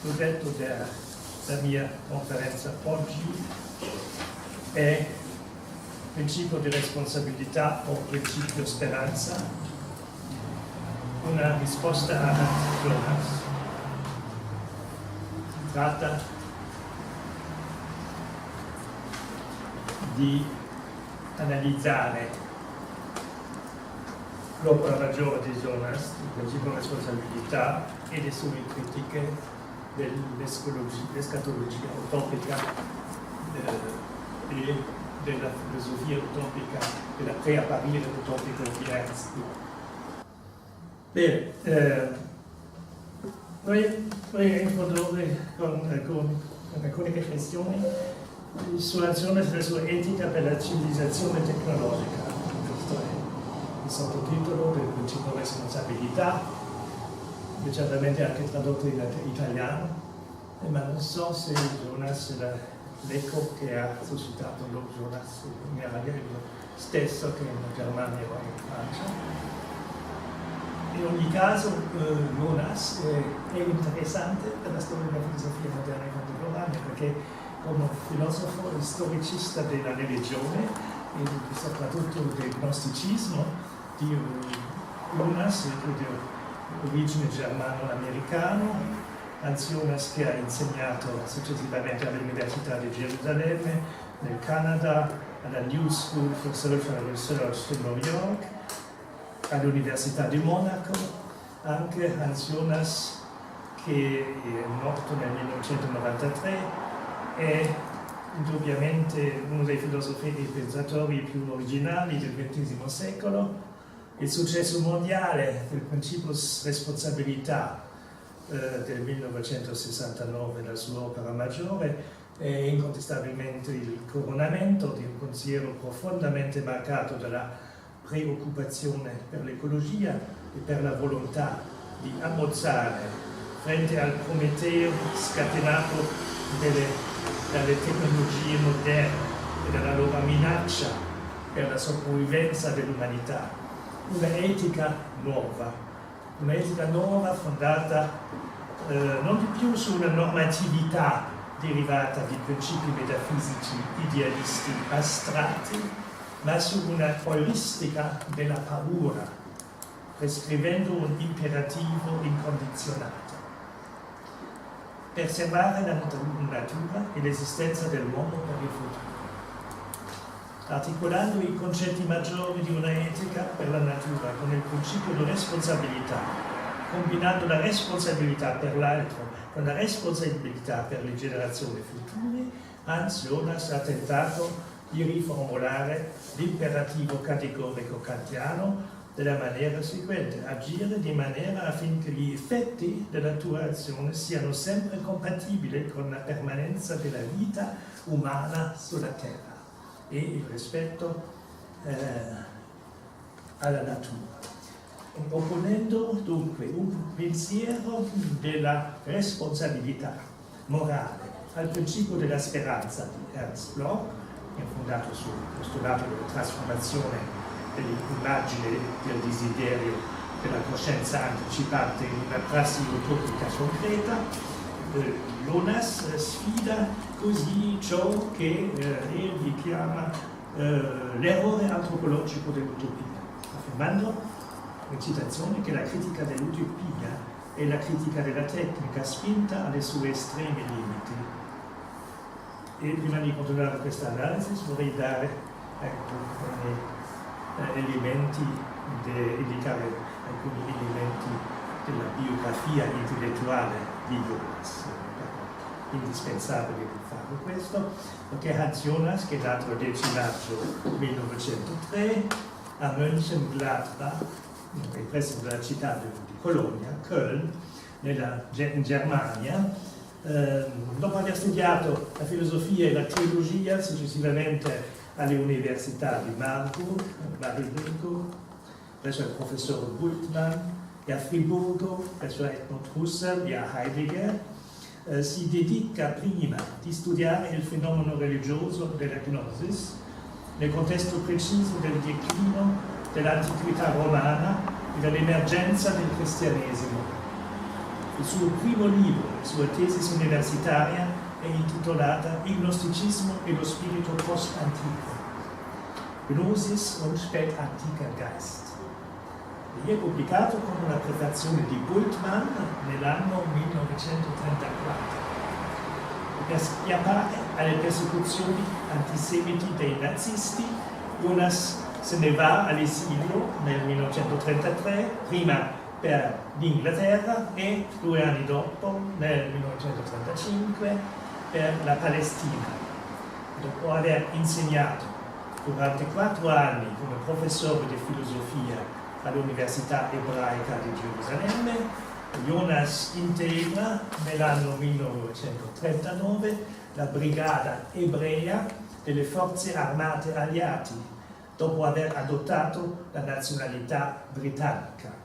l'oggetto della mia conferenza oggi è principio di responsabilità o principio speranza, una risposta a Hans Jonas. Si tratta di analizzare l'opera maggiore di Jonas, il principio di responsabilità e le sue critiche dell'escatologia utopica e della filosofia utopica, della preapparire utopico di Ernst. Bene, vorrei introdurre con alcune riflessioni sulla sua etica per la civilizzazione tecnologica. Questo è il sottotitolo del principio di responsabilità, che certamente è anche tradotto in italiano, ma non so se Jonas, l'eco che ha suscitato Jonas in Italia è lo stesso che in Germania o in Francia. In ogni caso Jonas è interessante per la storia della filosofia moderna e contemporanea, perché come filosofo e storicista della religione e soprattutto del gnosticismo di Jonas, di origine germano-americano, Hans Jonas che ha insegnato successivamente all'Università di Gerusalemme, nel Canada, alla New School for Social Research di New York, all'Università di Monaco, anche Hans Jonas che è morto nel 1993, è indubbiamente uno dei filosofi e pensatori più originali del XX secolo. Il successo mondiale del principio di responsabilità del 1969, la sua opera maggiore, è incontestabilmente il coronamento di un pensiero profondamente marcato dalla preoccupazione per l'ecologia e per la volontà di abbozzare frente al Prometeo scatenato dalle tecnologie moderne e dalla loro minaccia per la sopravvivenza dell'umanità. Una etica nuova fondata non di più su una normatività derivata di principi metafisici idealisti astratti, ma su una olistica della paura, prescrivendo un imperativo incondizionato. Preservare la natura e l'esistenza dell'uomo per il futuro. Articolando i concetti maggiori di una etica per la natura con il principio di responsabilità, combinando la responsabilità per l'altro con la responsabilità per le generazioni future, Hans Jonas ha tentato di riformulare l'imperativo categorico kantiano della maniera seguente: agire di maniera affinché gli effetti della tua azione siano sempre compatibili con la permanenza della vita umana sulla terra e il rispetto alla natura, opponendo dunque un pensiero della responsabilità morale al principio della speranza di Ernst Bloch, che è fondato sul postulato della trasformazione dell'immagine del desiderio della coscienza anticipata in una prassi utopica concreta. Jonas sfida così ciò che egli chiama l'errore antropologico dell'utopia, affermando in citazione che la critica dell'utopia è la critica della tecnica spinta alle sue estremi limiti. E prima di continuare questa analisi vorrei dare indicare alcuni elementi della biografia intellettuale di Jonas. Indispensabile di fare questo, perché Hans Jonas, che è nato il 10 maggio 1903 a Mönchengladbach, presso la città di Colonia, Köln, in Germania, dopo aver studiato la filosofia e la teologia successivamente alle università di Marburg, presso il professor Bultmann, e a Friburgo, presso Edmund Husserl e a Heidegger, si dedica prima di studiare il fenomeno religioso della gnosis nel contesto preciso del declino dell'antichità romana e dell'emergenza del cristianesimo. Il suo primo libro, la sua tesi universitaria, è intitolata Il Gnosticismo e lo spirito post-antico, Gnosis und spätantiker Geist. E è pubblicato con una prefazione di Bultmann nell'anno 1934. Per schiappare alle persecuzioni antisemiti dei nazisti, Jonas se ne va all'esilio nel 1933, prima per l'Inghilterra e 2 anni dopo, nel 1935, per la Palestina. Dopo aver insegnato durante 4 anni come professore di filosofia all'Università Ebraica di Gerusalemme, Jonas integra nell'anno 1939 la Brigata Ebrea delle Forze Armate Alleate, dopo aver adottato la nazionalità britannica.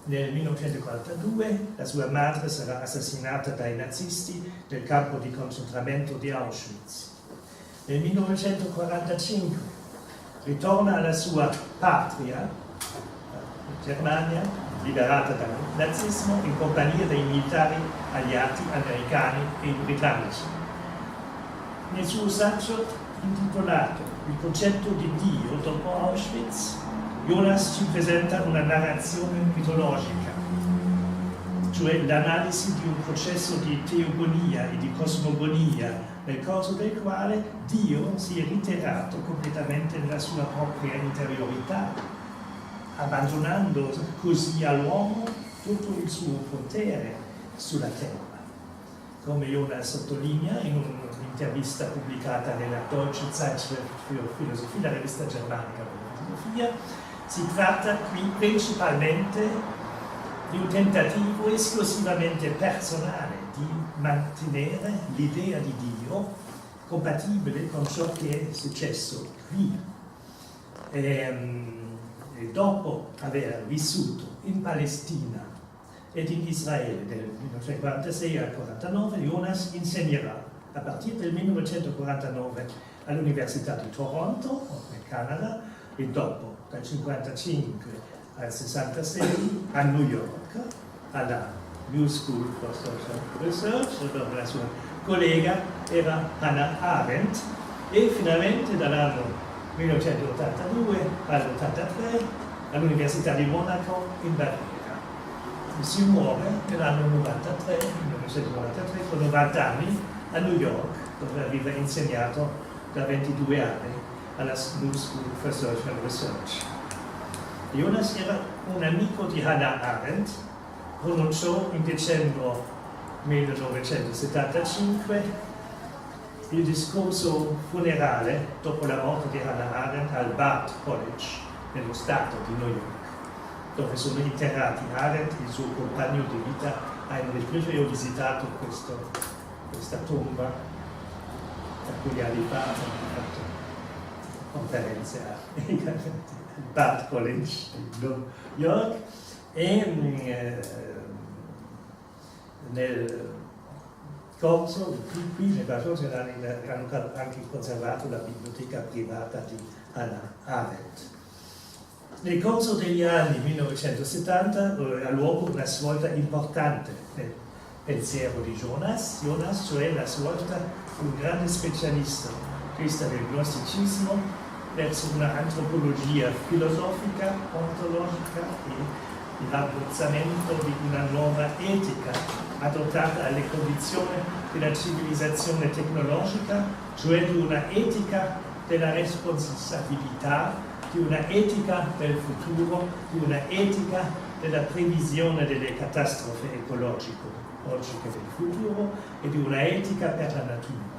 Nel 1942 la sua madre sarà assassinata dai nazisti nel campo di concentramento di Auschwitz. Nel 1945 ritorna alla sua patria, Germania, liberata dal nazismo, in compagnia dei militari alleati americani e britannici. Nel suo saggio intitolato Il concetto di Dio dopo Auschwitz, Jonas ci presenta una narrazione mitologica, cioè l'analisi di un processo di teogonia e di cosmogonia, nel corso del quale Dio si è ritirato completamente nella sua propria interiorità, abbandonando così all'uomo tutto il suo potere sulla terra. Come Jonas sottolinea in un'intervista pubblicata nella Deutsche Zeitschrift für Philosophie, la rivista germanica della filosofia, si tratta qui principalmente di un tentativo esclusivamente personale di mantenere l'idea di Dio compatibile con ciò che è successo qui. E dopo aver vissuto in Palestina ed in Israele dal 1946 al 1949, Jonas insegnerà a partire del 1949 all'Università di Toronto, nel Canada, e dopo, dal 1955 al 1966, a New York, alla New School for Social Research, dove la sua collega era Hannah Arendt, e finalmente dall'anno 1982 all'83 all'Università di Monaco in Baviera. Si muove nell'anno 1993, con 90 anni, a New York, dove aveva insegnato da 22 anni alla New School for Social Research. Jonas era un amico di Hannah Arendt, pronunciò in dicembre 1975 il discorso funerale dopo la morte di Hannah Arendt al Bard College, nello stato di New York, dove sono interrati Arendt e il suo compagno di vita Heinrich Blücher. Io ho visitato questa tomba alcuni anni fa, ho fatto conferenze al Bard College di New York, e nel corso qui nella cosa hanno anche conservato la biblioteca privata di Hannah Arendt. Nel corso degli anni 1970 ha luogo una svolta importante nel pensiero di Jonas, cioè la svolta di un grande specialista, questa del gnosticismo, verso una antropologia filosofica, ontologica e il rafforzamento di una nuova etica adottata alle condizioni della civilizzazione tecnologica, cioè di una etica della responsabilità, di una etica del futuro, di una etica della previsione delle catastrofi ecologiche del futuro e di una etica per la natura.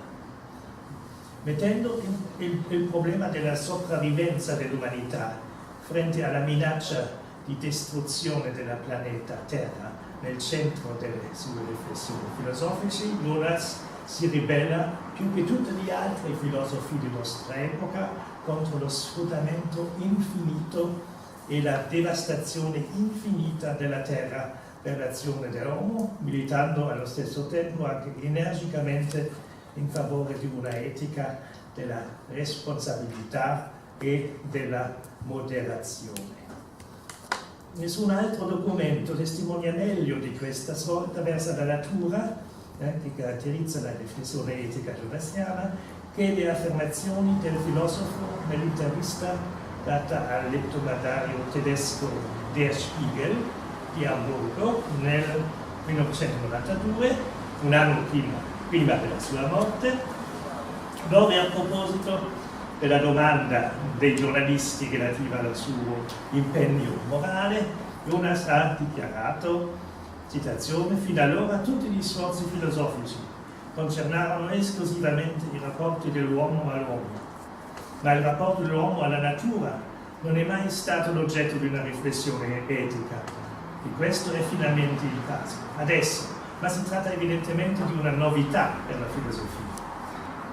Mettendo il problema della sopravvivenza dell'umanità frente alla minaccia di distruzione della pianeta Terra nel centro delle sue riflessioni filosofiche, Jonas si ribella più che tutti gli altri filosofi di nostra epoca contro lo sfruttamento infinito e la devastazione infinita della terra per l'azione dell'uomo, militando allo stesso tempo anche energicamente in favore di una etica della responsabilità e della moderazione. Nessun altro documento testimonia meglio di questa svolta verso la natura, che caratterizza la riflessione etica jonassiana, che le affermazioni del filosofo nell'intervista data al lettomadario tedesco Der Spiegel di Amburgo nel 1992, un anno prima della sua morte, dove a proposito della domanda dei giornalisti relativa al suo impegno morale, Jonas ha dichiarato, citazione, fino allora tutti gli sforzi filosofici concernavano esclusivamente i rapporti dell'uomo all'uomo, ma il rapporto dell'uomo alla natura non è mai stato l'oggetto di una riflessione etica, e questo è finalmente il caso, adesso, ma si tratta evidentemente di una novità per la filosofia.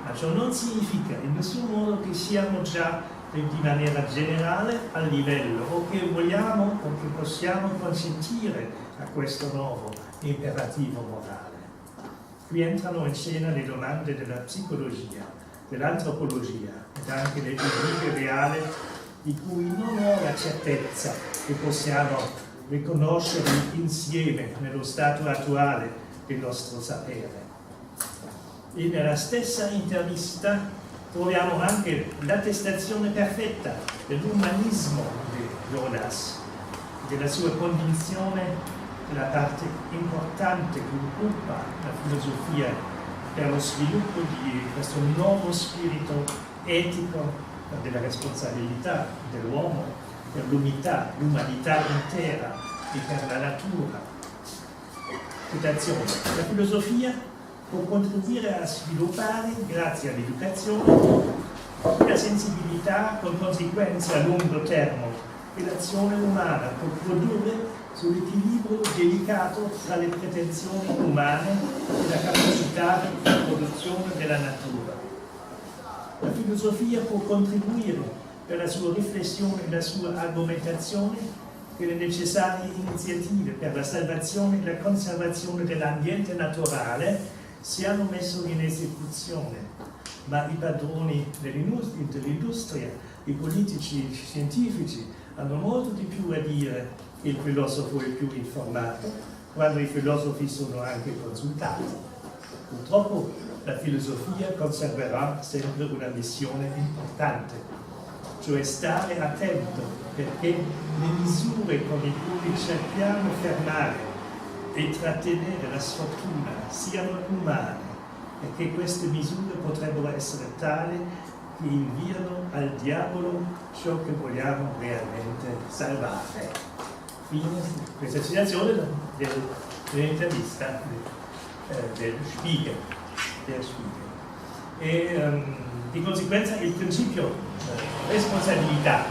Ma ciò non significa in nessun modo che siamo già di maniera generale al livello o che vogliamo o che possiamo consentire a questo nuovo imperativo morale. Qui entrano in scena le domande della psicologia, dell'antropologia ed anche del vivere reale di cui non ho la certezza che possiamo riconoscerli insieme nello stato attuale del nostro sapere. E nella stessa intervista troviamo anche l'attestazione perfetta dell'umanismo di Jonas, della sua convinzione che la parte importante che occupa la filosofia per lo sviluppo di questo nuovo spirito etico della responsabilità dell'uomo, per l'umanità intera e per la natura. Citazione: la filosofia può contribuire a sviluppare, grazie all'educazione, la sensibilità con conseguenze a lungo termine che l'azione umana può produrre sull'equilibrio delicato tra le pretensioni umane e la capacità di produzione della natura. La filosofia può contribuire per la sua riflessione e la sua argomentazione che le necessarie iniziative per la salvazione e la conservazione dell'ambiente naturale siano messe in esecuzione, ma i padroni dell'industria, i politici, i scientifici hanno molto di più a dire che il filosofo è più informato, quando i filosofi sono anche consultati. Purtroppo la filosofia conserverà sempre una missione importante, cioè stare attento perché le misure con le cui cerchiamo fermare e trattenere la sfortuna siano umane, e che queste misure potrebbero essere tali che inviano al diavolo ciò che vogliamo realmente salvare. Fine questa citazione dell'intervista del Spiegel. E di conseguenza il principio responsabilità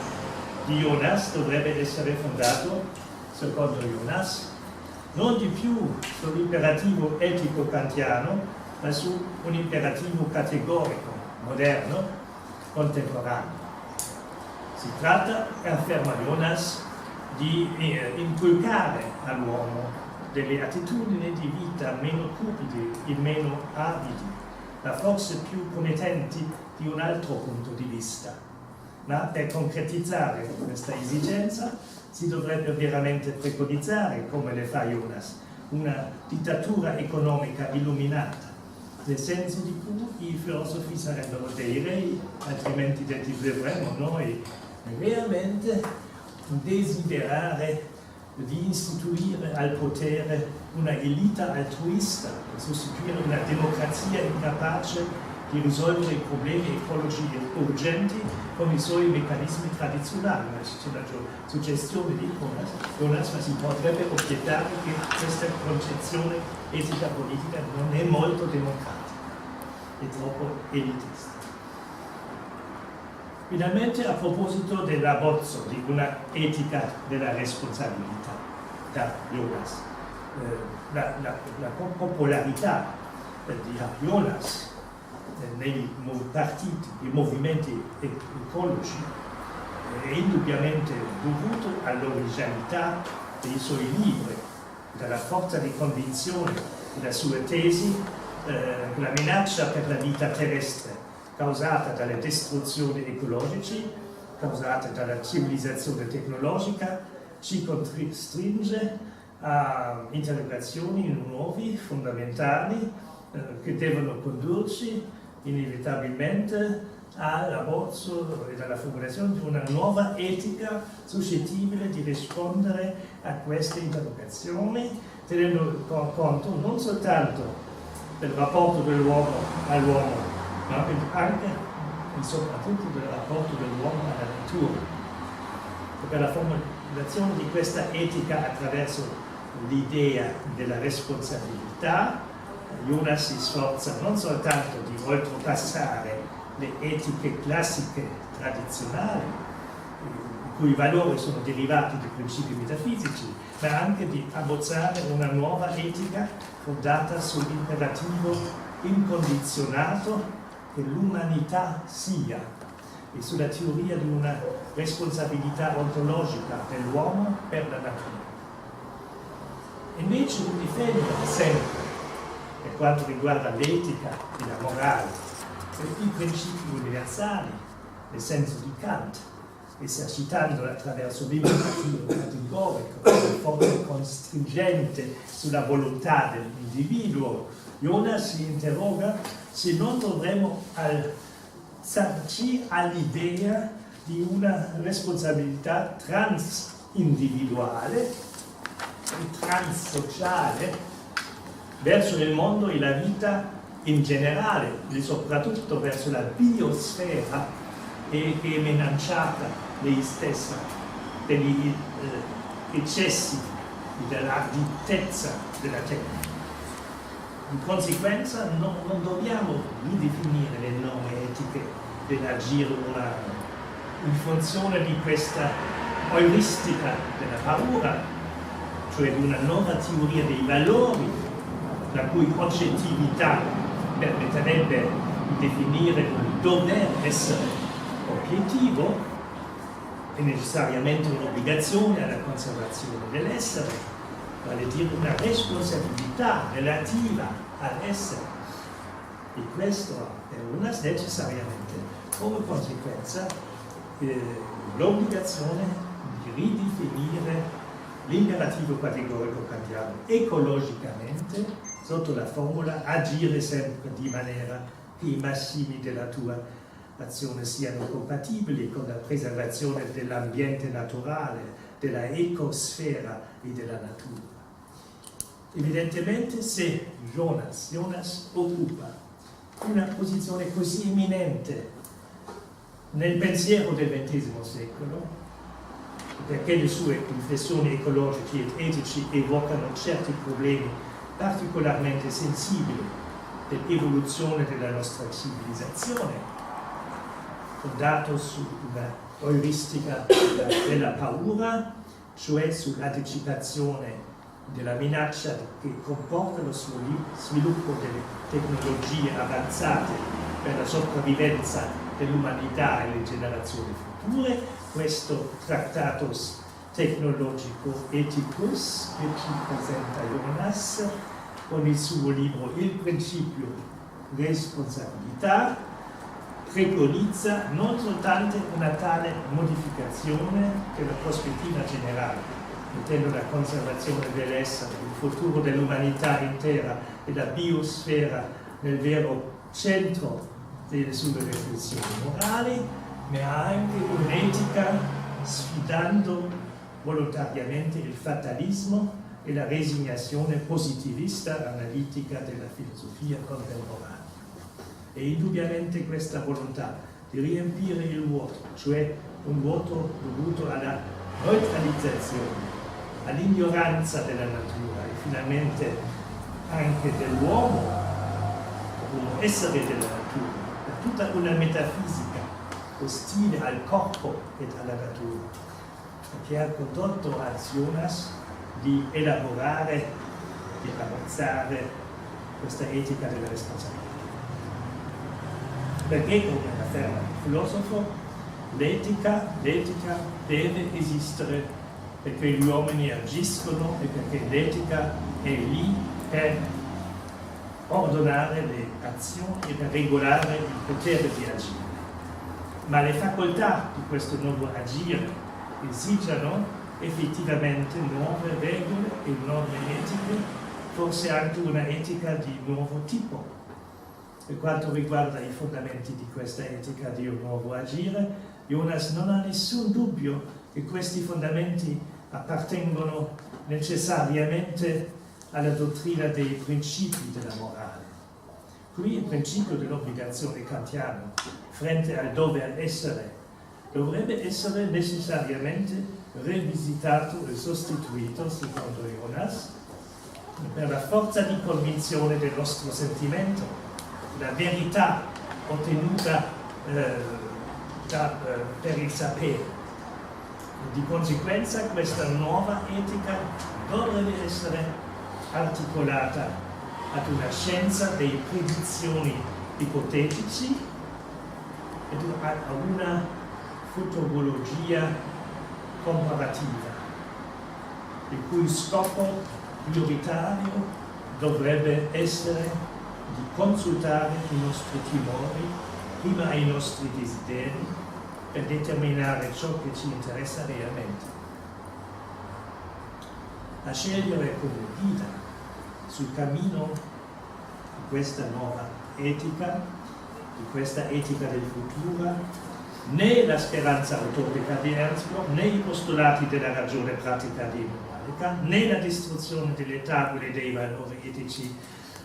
di Jonas dovrebbe essere fondato, secondo Jonas, non di più sull'imperativo etico kantiano, ma su un imperativo categorico, moderno, contemporaneo. Si tratta, afferma Jonas, di inculcare all'uomo delle attitudini di vita meno cupide e meno avidi, ma forse più promettenti di un altro punto di vista. Ma per concretizzare questa esigenza si dovrebbe veramente preconizzare, come le fa Jonas, una dittatura economica illuminata, nel senso di cui i filosofi sarebbero dei re, altrimenti dovremmo noi realmente desiderare di istituire al potere una elita altruista, sostituire una democrazia incapace di risolvere i problemi ecologici urgenti con i suoi meccanismi tradizionali. Sulla suggestione di Jonas, ma si potrebbe obiettare che questa concezione etica politica non è molto democratica, è troppo elitista. Finalmente, a proposito dell'abbozzo di una etica della responsabilità da Jonas, la popolarità di Jonas nei partiti, nei movimenti ecologici è indubbiamente dovuto all'originalità dei suoi libri, dalla forza di convinzione delle sue tesi, la minaccia per la vita terrestre causata dalle distruzioni ecologiche, causata dalla civilizzazione tecnologica, ci costringe a interrogazioni nuove, fondamentali, che devono condurci inevitabilmente all'abbozzo e alla formulazione di una nuova etica suscettibile di rispondere a queste interrogazioni, tenendo conto non soltanto del rapporto dell'uomo all'uomo, ma anche e soprattutto del rapporto dell'uomo alla natura. E per la formulazione di questa etica attraverso l'idea della responsabilità, Jonas si sforza non soltanto di oltrepassare le etiche classiche tradizionali, i cui valori sono derivati da principi metafisici, ma anche di abbozzare una nuova etica fondata sull'imperativo incondizionato che l'umanità sia e sulla teoria di una responsabilità ontologica dell'uomo per la natura. Invece difende sempre, per quanto riguarda l'etica e la morale, i principi universali, nel senso di Kant, esercitando attraverso l'imperativo categorico un forte costringente sulla volontà dell'individuo. Jonas si interroga se non dovremmo alzarci all'idea di una responsabilità transindividuale e transsociale verso il mondo e la vita in generale, e soprattutto verso la biosfera che è minacciata lei stessa degli eccessi e dell'arditezza della tecnica. In conseguenza non dobbiamo ridefinire le norme etiche dell'agire umano in funzione di questa euristica della paura, cioè di una nuova teoria dei valori, la cui oggettività permetterebbe di definire il dover essere obiettivo e necessariamente un'obbligazione alla conservazione dell'essere, vale a dire una responsabilità relativa all'essere. E questo per una necessariamente come conseguenza l'obbligazione di ridefinire l'imperativo categorico kantiano ecologicamente sotto la formula agire sempre di maniera che i massimi della tua azione siano compatibili con la preservazione dell'ambiente naturale, della ecosfera e della natura. Evidentemente se Jonas occupa una posizione così eminente nel pensiero del XX secolo, perché le sue riflessioni ecologiche ed etici evocano certi problemi particolarmente sensibili dell'evoluzione della nostra civilizzazione, fondato su una euristica della paura, cioè sull'anticipazione della minaccia che comporta lo sviluppo delle tecnologie avanzate per la sopravvivenza dell'umanità e le generazioni future. Questo Tractatus Technologico Ethicus che ci presenta Jonas con il suo libro Il principio responsabilità preconizza non soltanto una tale modificazione della prospettiva generale, mettendo la conservazione dell'essere, il futuro dell'umanità intera e la biosfera nel vero centro delle sue riflessioni morali, ma anche un'etica sfidando volontariamente il fatalismo e la resignazione positivista analitica della filosofia contemporanea. E indubbiamente questa volontà di riempire il vuoto, cioè un vuoto dovuto alla neutralizzazione, all'ignoranza della natura e finalmente anche dell'uomo come essere della natura, da tutta una metafisica ostile al corpo ed alla natura, che ha condotto a Jonas di elaborare, di abbozzare questa etica della responsabilità. Perché, come afferma il filosofo, l'etica deve esistere perché gli uomini agiscono e perché l'etica è lì per ordinare le azioni e per regolare il potere di agire. Ma le facoltà di questo nuovo agire esigono effettivamente nuove regole e norme etiche, forse anche una etica di nuovo tipo. Per quanto riguarda i fondamenti di questa etica di un nuovo agire, Jonas non ha nessun dubbio che questi fondamenti appartengono necessariamente alla dottrina dei principi della morale. Qui il principio dell'obbligazione kantiano, frente al dover essere, dovrebbe essere necessariamente rivisitato e sostituito, secondo Jonas, per la forza di convinzione del nostro sentimento, la verità ottenuta per il sapere. Di conseguenza questa nuova etica dovrebbe essere articolata ad una scienza dei predizioni ipotetici ed a una futurologia comparativa, il cui scopo prioritario dovrebbe essere di consultare i nostri timori prima ai nostri desideri per determinare ciò che ci interessa realmente. A scegliere come guida sul cammino di questa nuova etica, di questa etica del futuro, né la speranza utopica di Ernst Bloch, né i postulati della ragione pratica di Moralica, né la distruzione delle tabule dei valori etici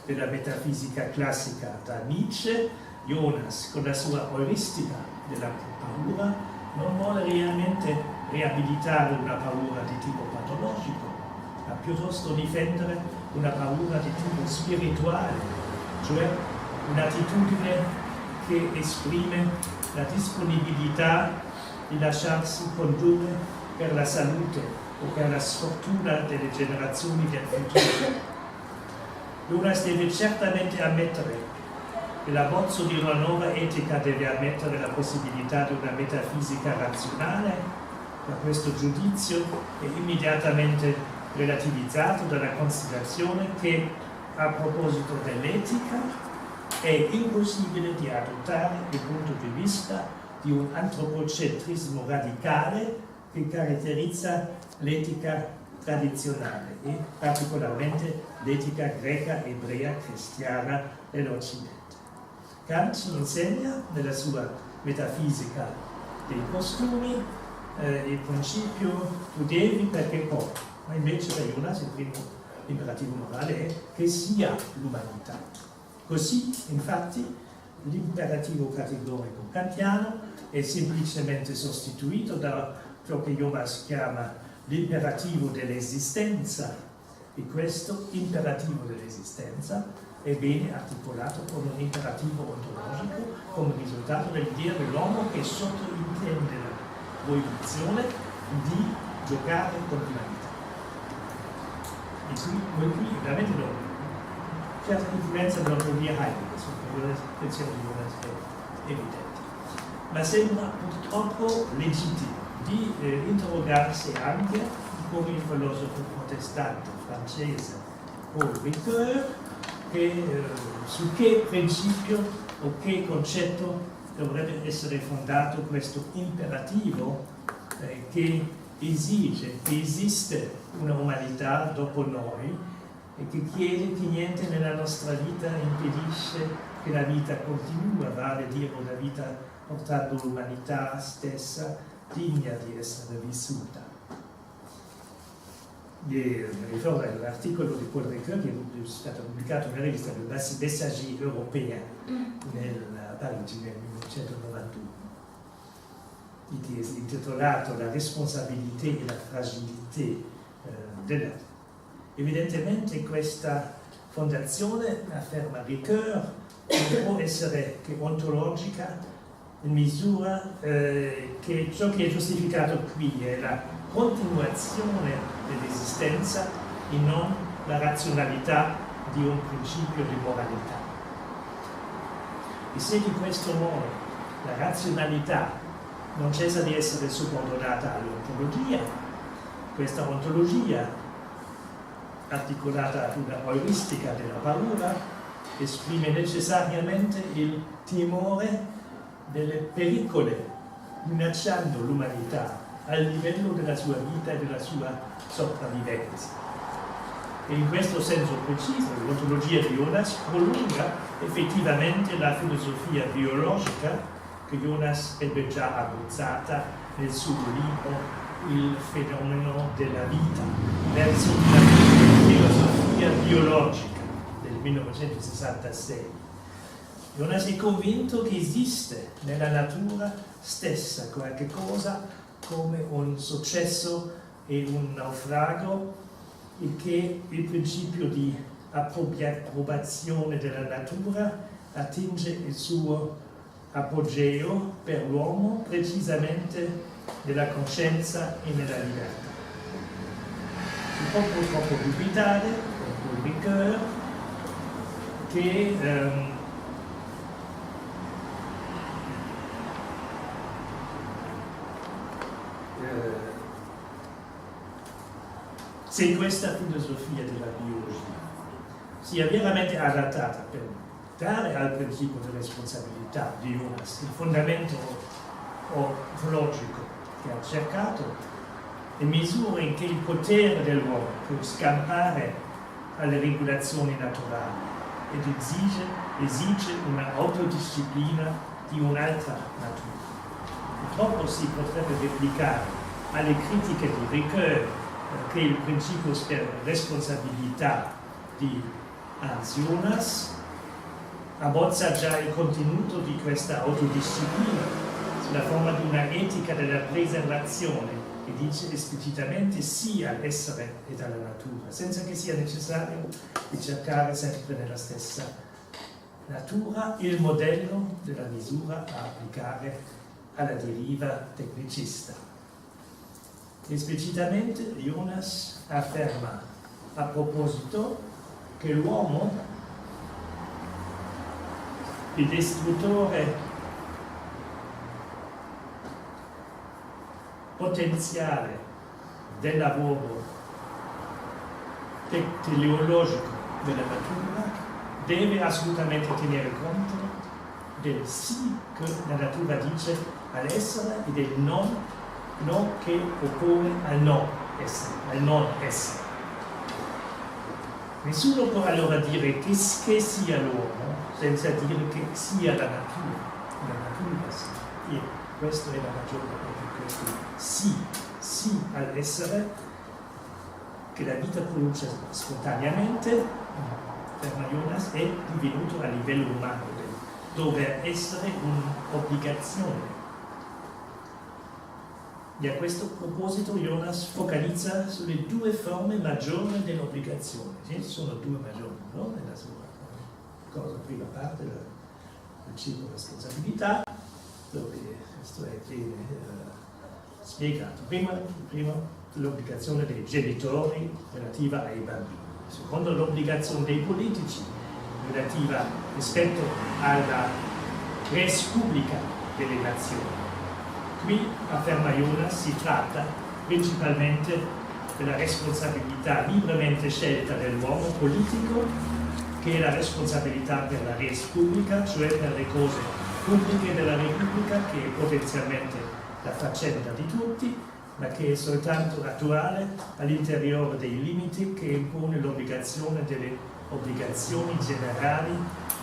della metafisica classica da Nietzsche. Jonas, con la sua euristica della paura, non vuole realmente riabilitare una paura di tipo patologico, ma piuttosto difendere una paura di tipo spirituale, cioè un'attitudine che esprime la disponibilità di lasciarsi condurre per la salute o per la sfortuna delle generazioni del futuro. Jonas deve certamente ammettere che l'abbozzo di una nuova etica deve ammettere la possibilità di una metafisica razionale, ma questo giudizio è immediatamente relativizzato dalla considerazione che, a proposito dell'etica, è impossibile di adottare il punto di vista di un antropocentrismo radicale che caratterizza l'etica tradizionale e particolarmente l'etica greca, ebrea, cristiana dell'Occidente. Kant ci insegna nella sua metafisica dei costumi il principio tu devi perché puoi, ma invece per Jonas il primo imperativo morale è che sia l'umanità. Così, infatti, l'imperativo categorico kantiano è semplicemente sostituito da ciò che Jonas chiama l'imperativo dell'esistenza, e questo imperativo dell'esistenza è bene articolato con un imperativo ontologico come risultato dell'idea dell'uomo che sottintende la proibizione di giocare con l'umanità. E qui veramente c'è certa influenza dell'autonomia Heidegger sulla pensiero di Jonas è evidente. Ma sembra purtroppo legittimo di interrogarsi anche come il filosofo protestante francese Paul Ricoeur su che principio o che concetto dovrebbe essere fondato questo imperativo che esige che esiste una umanità dopo noi e che chiede che niente nella nostra vita impedisce che la vita continua, vale a dire una vita portando l'umanità stessa digna di essere vissuta. Mi ricordo all'articolo di Paul Ricoeur che è stato pubblicato nella rivista del Messager européen a Parigi nel 1991, che è intitolato La responsabilità e la fragilità dell'uomo. Evidentemente questa fondazione, afferma Ricoeur, non può essere che ontologica in misura che ciò che è giustificato qui è la continuazione dell'esistenza e non la razionalità di un principio di moralità. E se di questo modo la razionalità non cessa di essere subordinata all'ontologia, questa ontologia articolata ad una euristica della paura esprime necessariamente il timore delle pericole minacciando l'umanità al livello della sua vita e della sua sopravvivenza. E in questo senso preciso l'ontologia di Jonas prolunga effettivamente la filosofia biologica che Jonas ebbe già abbozzata nel suo libro Il fenomeno della vita, verso una filosofia biologica del 1966. Jonas è convinto che esiste nella natura stessa qualche cosa come un successo e un naufrago, e che il principio di appropriazione della natura attinge il suo apogeo per l'uomo precisamente nella coscienza e nella libertà. Si può purtroppo dubitare con Ricoeur che se questa filosofia della biologia sia veramente adattata per dare al principio di responsabilità di Jonas il fondamento ontologico che ha cercato, le misure in che il potere dell'uomo può scampare alle regolazioni naturali ed esige una autodisciplina di un'altra natura. Purtroppo si potrebbe replicare alle critiche di Ricoeur che il principio per responsabilità di Jonas abbozza già il contenuto di questa autodisciplina sulla forma di una etica della preservazione e dice esplicitamente sì all'essere e alla natura, senza che sia necessario ricercare sempre nella stessa natura il modello della misura da applicare alla deriva tecnicista. Esplicitamente Jonas afferma a proposito che l'uomo, il distruttore potenziale del lavoro teleologico della natura deve assolutamente tenere conto del sì che la natura dice all'essere e del no che oppone al non essere. Nessuno può allora dire che sia l'uomo senza dire che sia la natura sì. E questo è la ragione per questo sì all'essere che la vita produce spontaneamente per Jonas è divenuto a livello umano, dove essere un'obbligazione. E a questo proposito Jonas focalizza sulle due forme maggiori dell'obbligazione. Ci sono due maggiori, no? Nella sua prima parte, il principio responsabilità, dove questo è bene spiegato. Prima l'obbligazione dei genitori relativa ai bambini. Secondo l'obbligazione dei politici relativa rispetto alla res publica delle nazioni. Qui, afferma Jonas, si tratta principalmente della responsabilità libremente scelta dell'uomo politico, che è la responsabilità per la res pubblica, cioè per le cose pubbliche della Repubblica, che è potenzialmente la faccenda di tutti, ma che è soltanto attuale all'interiore dei limiti che impone l'obbligazione delle obbligazioni generali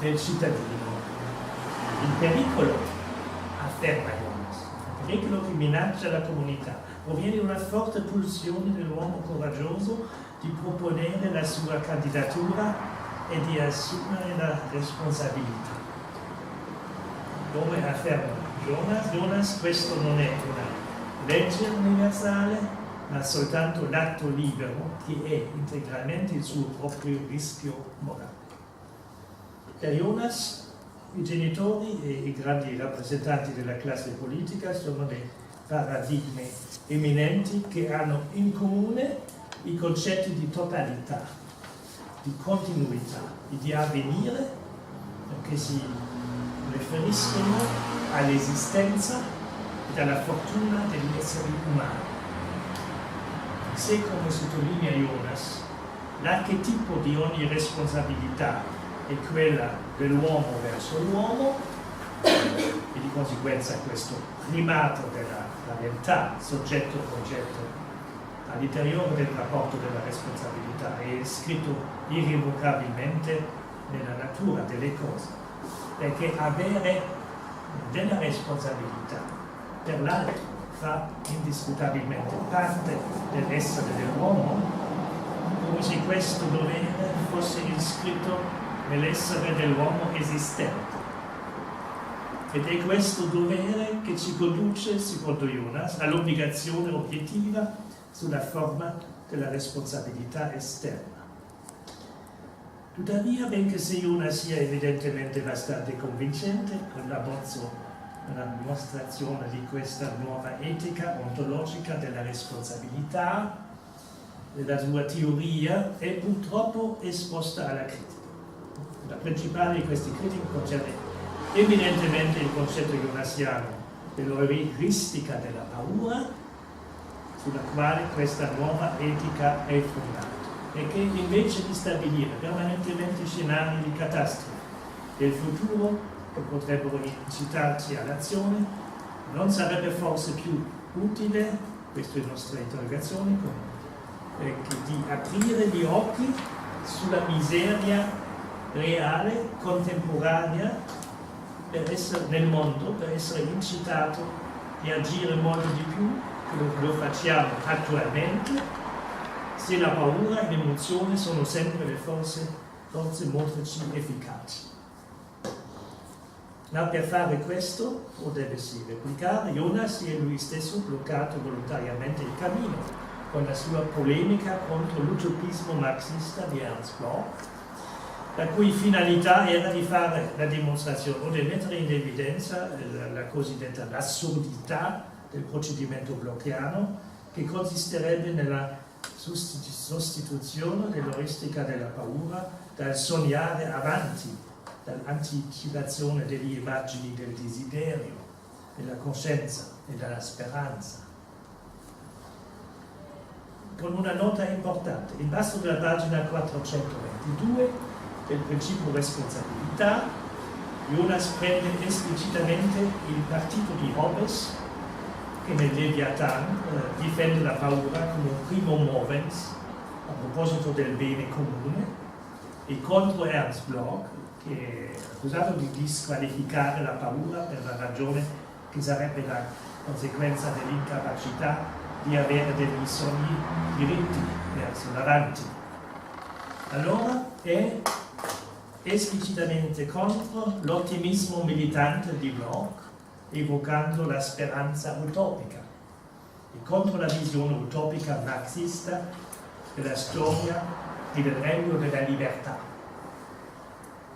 del cittadino. Il pericolo, afferma Jonas, il pericolo che minaccia la comunità proviene da una forte pulsione dell'uomo coraggioso di proponere la sua candidatura e di assumere la responsabilità. Come afferma Jonas, questo non è una legge universale, ma soltanto l'atto libero che è integralmente il suo proprio rischio morale. Per Jonas, i genitori e i grandi rappresentanti della classe politica sono dei paradigmi eminenti che hanno in comune i concetti di totalità, di continuità e di avvenire, che si riferiscono all'esistenza e alla fortuna degli esseri umani. Se, come sottolinea Jonas, l'archetipo di ogni responsabilità è quella dell'uomo verso l'uomo, e di conseguenza questo primato della realtà, soggetto-concetto, all'interiore del rapporto della responsabilità è iscritto irrevocabilmente nella natura delle cose, perché avere della responsabilità per l'altro fa indiscutabilmente parte dell'essere dell'uomo, come se questo dovere fosse iscritto nell'essere dell'uomo esistente. Ed è questo dovere che ci conduce, secondo Jonas, all'obbligazione obiettiva sulla forma della responsabilità esterna. Tuttavia, benché se Jonas sia evidentemente bastante convincente con l'abbozzo, una dimostrazione di questa nuova etica ontologica della responsabilità, la sua teoria è purtroppo esposta alla critica. La principale di queste critiche concerne evidentemente il concetto jonasiano dell'euristica della paura, sulla quale questa nuova etica è fondata, e che invece di stabilire permanentemente scenari di catastrofe del futuro che potrebbero incitarci all'azione, non sarebbe forse più utile, questa è la nostra interrogazione, di aprire gli occhi sulla miseria reale, contemporanea nel mondo, per essere incitato di agire molto di più che lo facciamo attualmente, se la paura e l'emozione sono sempre le forze motrici efficaci. Ma per fare questo, o deve-si replicare, Jonas si è lui stesso bloccato volontariamente il cammino con la sua polemica contro l'utopismo marxista di Ernst Bloch, la cui finalità era di fare la dimostrazione o di mettere in evidenza la cosiddetta assurdità del procedimento blocchiano, che consisterebbe nella sostituzione dell'euristica della paura dal sognare avanti, dall'anticipazione delle immagini del desiderio, della coscienza e della speranza. Con una nota importante, in basso della pagina 422 del principio responsabilità, Jonas prende esplicitamente il partito di Hobbes, che nel Leviathan difende la paura come un primo movens a proposito del bene comune, e contro Ernst Bloch, che è accusato di disqualificare la paura per la ragione che sarebbe la conseguenza dell'incapacità di avere degli sogni diritti verso l'avanti. Allora è esplicitamente contro l'ottimismo militante di Bloch, evocando la speranza utopica, e contro la visione utopica marxista della storia e del regno della libertà,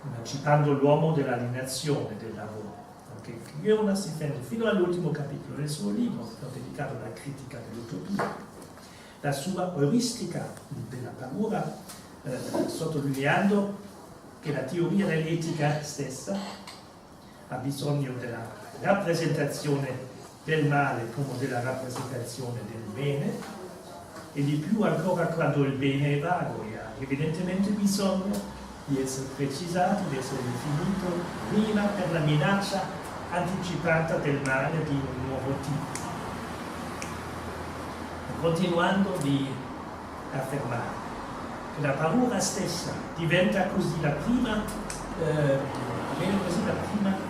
emancipando l'uomo dall'alienazione del lavoro. Anche Jonas si difende fino all'ultimo capitolo del suo libro, dedicato alla critica dell'utopia, la sua euristica della paura, sottolineando che la teoria dell'etica stessa ha bisogno della rappresentazione del male come della rappresentazione del bene, e di più ancora quando il bene è vago e ha evidentemente bisogno di essere precisato, di essere definito prima per la minaccia anticipata del male di un nuovo tipo. Continuando di affermare che la paura stessa diventa così la prima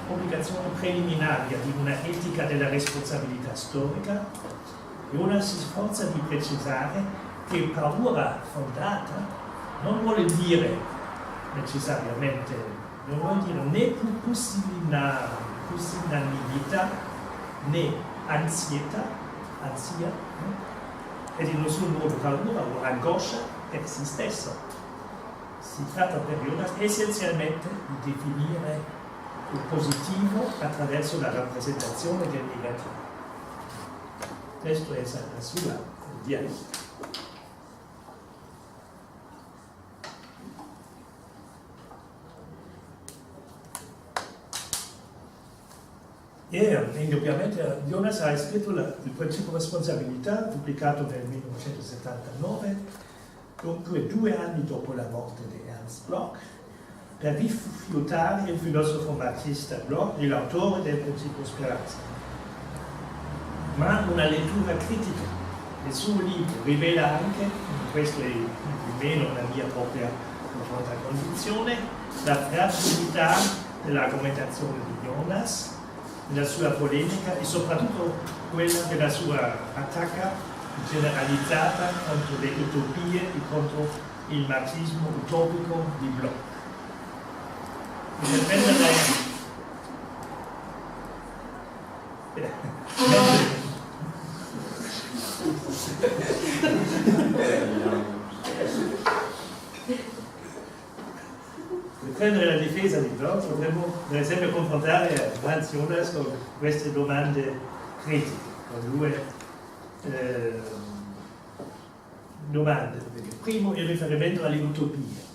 obbligazione preliminaria di una etica della responsabilità storica, Jonas si sforza di precisare che paura fondata non vuole dire necessariamente, non vuole dire né pusillanimità né ansia, ed in nessun modo paura o angoscia per se stesso. Si tratta per Jonas essenzialmente di definire il positivo attraverso la rappresentazione del negativo. Questo è la sua dialettica. E indubbiamente Jonas ha scritto il principio responsabilità, pubblicato nel 1979, dunque 2 anni dopo la morte di Ernst Bloch, per rifiutare il filosofo marxista Bloch e l'autore del Principio Speranza. Ma una lettura critica del suo libro rivela anche, questo è almeno la mia propria profonda convinzione, la fragilità dell'argomentazione di Jonas, della sua polemica e soprattutto quella della sua attacca generalizzata contro le utopie e contro il marxismo utopico di Bloch. Per prendere la difesa di Bloch potremmo per esempio confrontare Hans Jonas con queste domande critiche, con due domande. Primo, il riferimento alle utopie,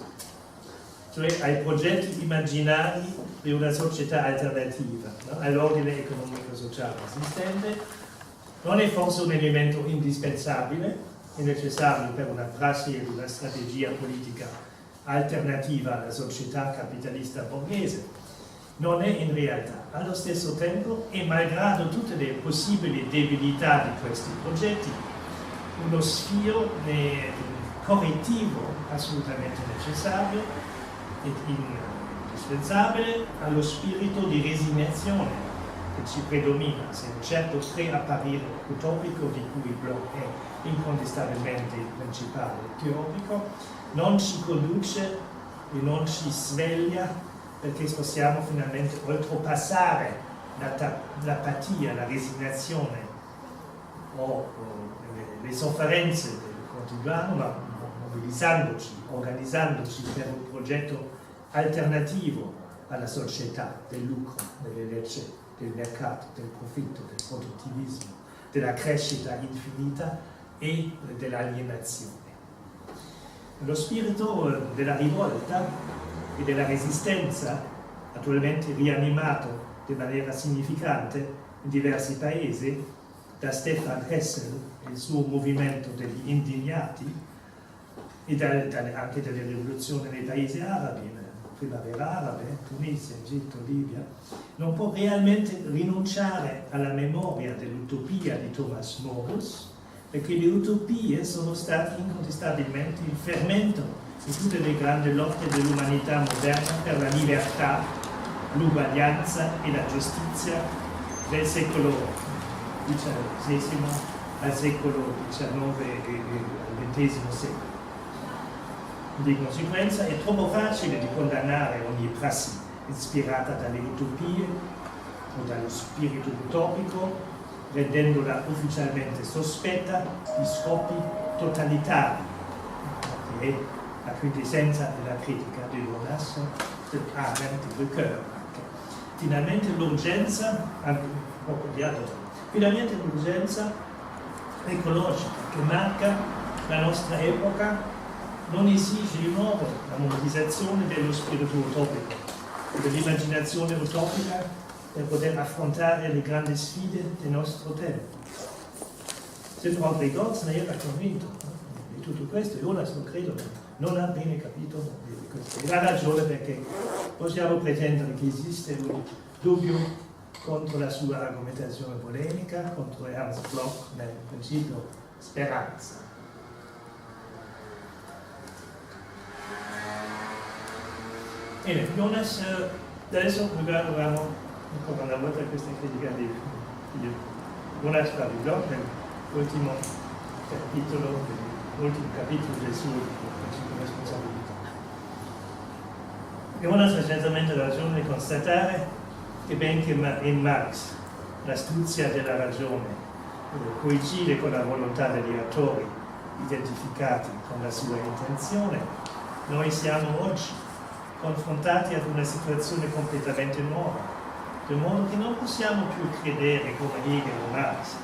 cioè ai progetti immaginari di una società alternativa, no? All'ordine economico-sociale esistente, non è forse un elemento indispensabile e necessario per una prassi e una strategia politica alternativa alla società capitalista borghese. Non è in realtà, allo stesso tempo, e malgrado tutte le possibili debilità di questi progetti, uno sfio correttivo assolutamente necessario ed indispensabile allo spirito di resignazione che ci predomina, se un certo preapparire utopico di cui Bloch è incontestabilmente il principale teorico, non ci conduce e non ci sveglia perché possiamo finalmente oltrepassare l'apatia, la resignazione o le sofferenze del quotidiano, ma mobilizzandoci, organizzandoci per un progetto alternativo alla società del lucro, delle leggi, del mercato, del profitto, del produttivismo, della crescita infinita e dell'alienazione. Lo spirito della rivolta e della resistenza, attualmente rianimato in maniera significante in diversi paesi, da Stefan Hessel e il suo movimento degli indignati e anche delle rivoluzioni nei paesi arabi, primavera arabe, Tunisia, Egitto, Libia, non può realmente rinunciare alla memoria dell'utopia di Thomas Morus, perché le utopie sono state incontestabilmente il fermento di tutte le grandi lotte dell'umanità moderna per la libertà, l'uguaglianza e la giustizia del secolo XVI al secolo XIX e al XX secolo. Di conseguenza è troppo facile di condannare ogni prassi ispirata dalle utopie o dallo spirito utopico, rendendola ufficialmente sospetta di scopi totalitari, che è la quintessenza della critica di Jonas, del Arendt, di Ricoeur. Finalmente l'urgenza ecologica che marca la nostra epoca non esige di nuovo la mobilizzazione dello spirito utopico, dell'immaginazione utopica per poter affrontare le grandi sfide del nostro tempo. Se André Gorz ne era convinto di tutto questo, Jonas lo credo non ha bene capito di questo. E ha ragione perché possiamo pretendere che esiste un dubbio contro la sua argomentazione polemica, contro Ernst Bloch nel Principio Speranza. Bene, Jonas, adesso guardiamo ancora una volta questa critica di Jonas di Bloch, nell'ultimo capitolo del suo Principio Responsabilità. Jonas ha certamente ragione di constatare che benché in Marx l'astuzia della ragione coincide con la volontà degli autori identificati con la sua intenzione, noi siamo oggi confrontati ad una situazione completamente nuova, di modo che non possiamo più credere come Hegel o Marx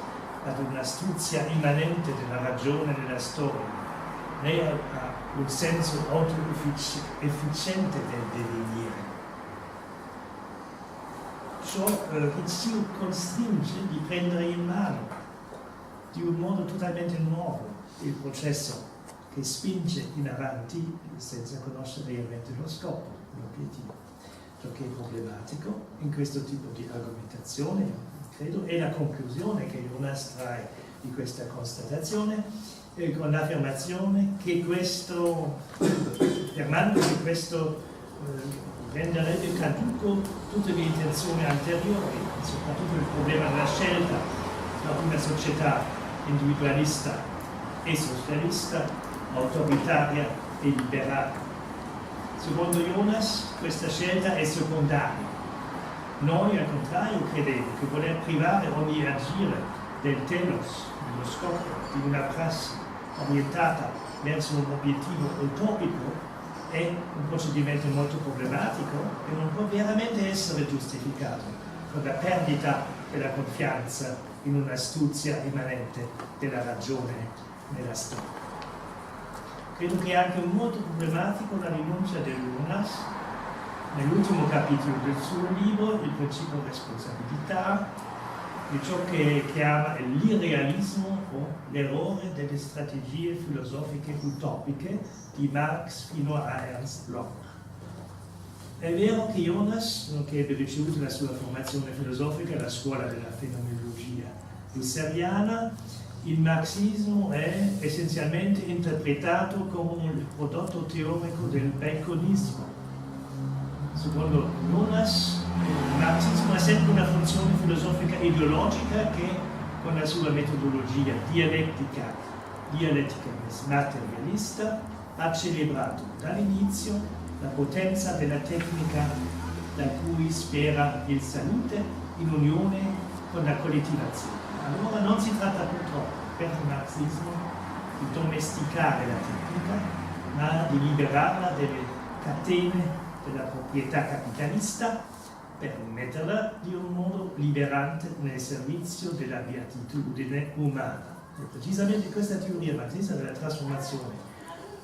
ad un'astuzia immanente della ragione della storia, né a un senso auto-efficiente del devenire. Ciò che ci costringe di prendere in mano di un modo totalmente nuovo il processo che spinge in avanti senza conoscere realmente lo scopo, l'obiettivo. Ciò che è problematico in questo tipo di argomentazione, credo, è la conclusione che Jonas trae di questa constatazione, con l'affermazione che affermando che questo renderebbe caduco tutte le intenzioni anteriori, soprattutto il problema della scelta tra una società individualista e socialista, autoritaria e liberale. Secondo Jonas questa scelta è secondaria. Noi al contrario credevo che voler privare ogni agire del telos, dello scopo di una prassi orientata verso un obiettivo utopico è un procedimento molto problematico e non può veramente essere giustificato con la perdita della confianza in un'astuzia immanente della ragione nella storia. Credo che è anche molto problematico la rinuncia di Jonas nell'ultimo capitolo del suo libro, il principio responsabilità, di ciò che chiama l'irrealismo o l'errore delle strategie filosofiche utopiche di Marx fino a Ernst Bloch. È vero che Jonas, che ebbe ricevuto la sua formazione filosofica alla scuola della fenomenologia husserliana, il marxismo è essenzialmente interpretato come un prodotto teorico del baconismo. Secondo Jonas, il marxismo ha sempre una funzione filosofica ideologica che, con la sua metodologia dialettica materialista, ha celebrato dall'inizio la potenza della tecnica da cui spera il salute in unione con la collettivazione. Allora non si tratta purtroppo per il marxismo di domesticare la tecnica, ma di liberarla dalle catene della proprietà capitalista per metterla di un modo liberante nel servizio della beatitudine umana. E precisamente questa teoria marxista della trasformazione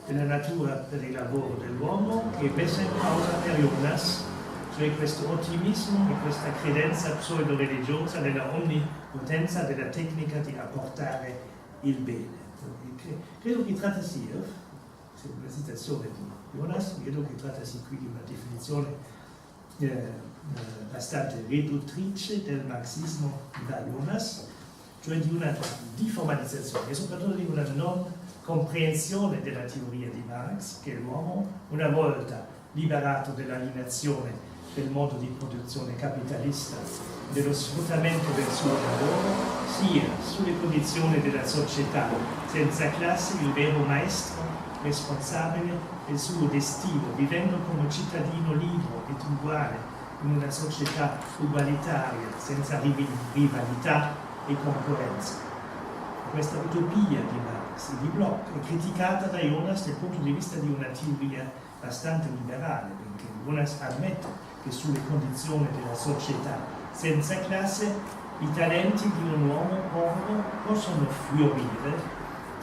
della natura per il lavoro dell'uomo che è messa in causa per Jonas, cioè questo ottimismo e questa credenza pseudo-religiosa nella onnipotenza della tecnica di apportare il bene. Credo che trattasi, se una citazione di Jonas, credo che trattasi qui di una definizione bastante riduttrice del marxismo da Jonas, cioè di una deformalizzazione e soprattutto di una non comprensione della teoria di Marx che l'uomo, una volta liberato dall'alienazione del modo di produzione capitalista, dello sfruttamento del suo lavoro, sia sulle condizioni della società senza classe il vero maestro responsabile del suo destino, vivendo come cittadino libero ed uguale in una società ugualitaria, senza rivalità e concorrenza. Questa utopia di Marx e di Bloch è criticata da Jonas dal punto di vista di una teoria bastante liberale, perché Jonas ammette che sulle condizioni della società senza classe i talenti di un uomo povero possono fiorire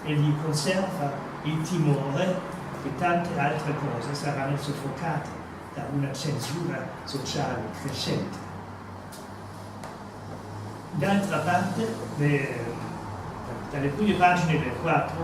e gli conserva il timore che tante altre cose saranno soffocate da una censura sociale crescente. D'altra parte, dalle prime pagine del quarto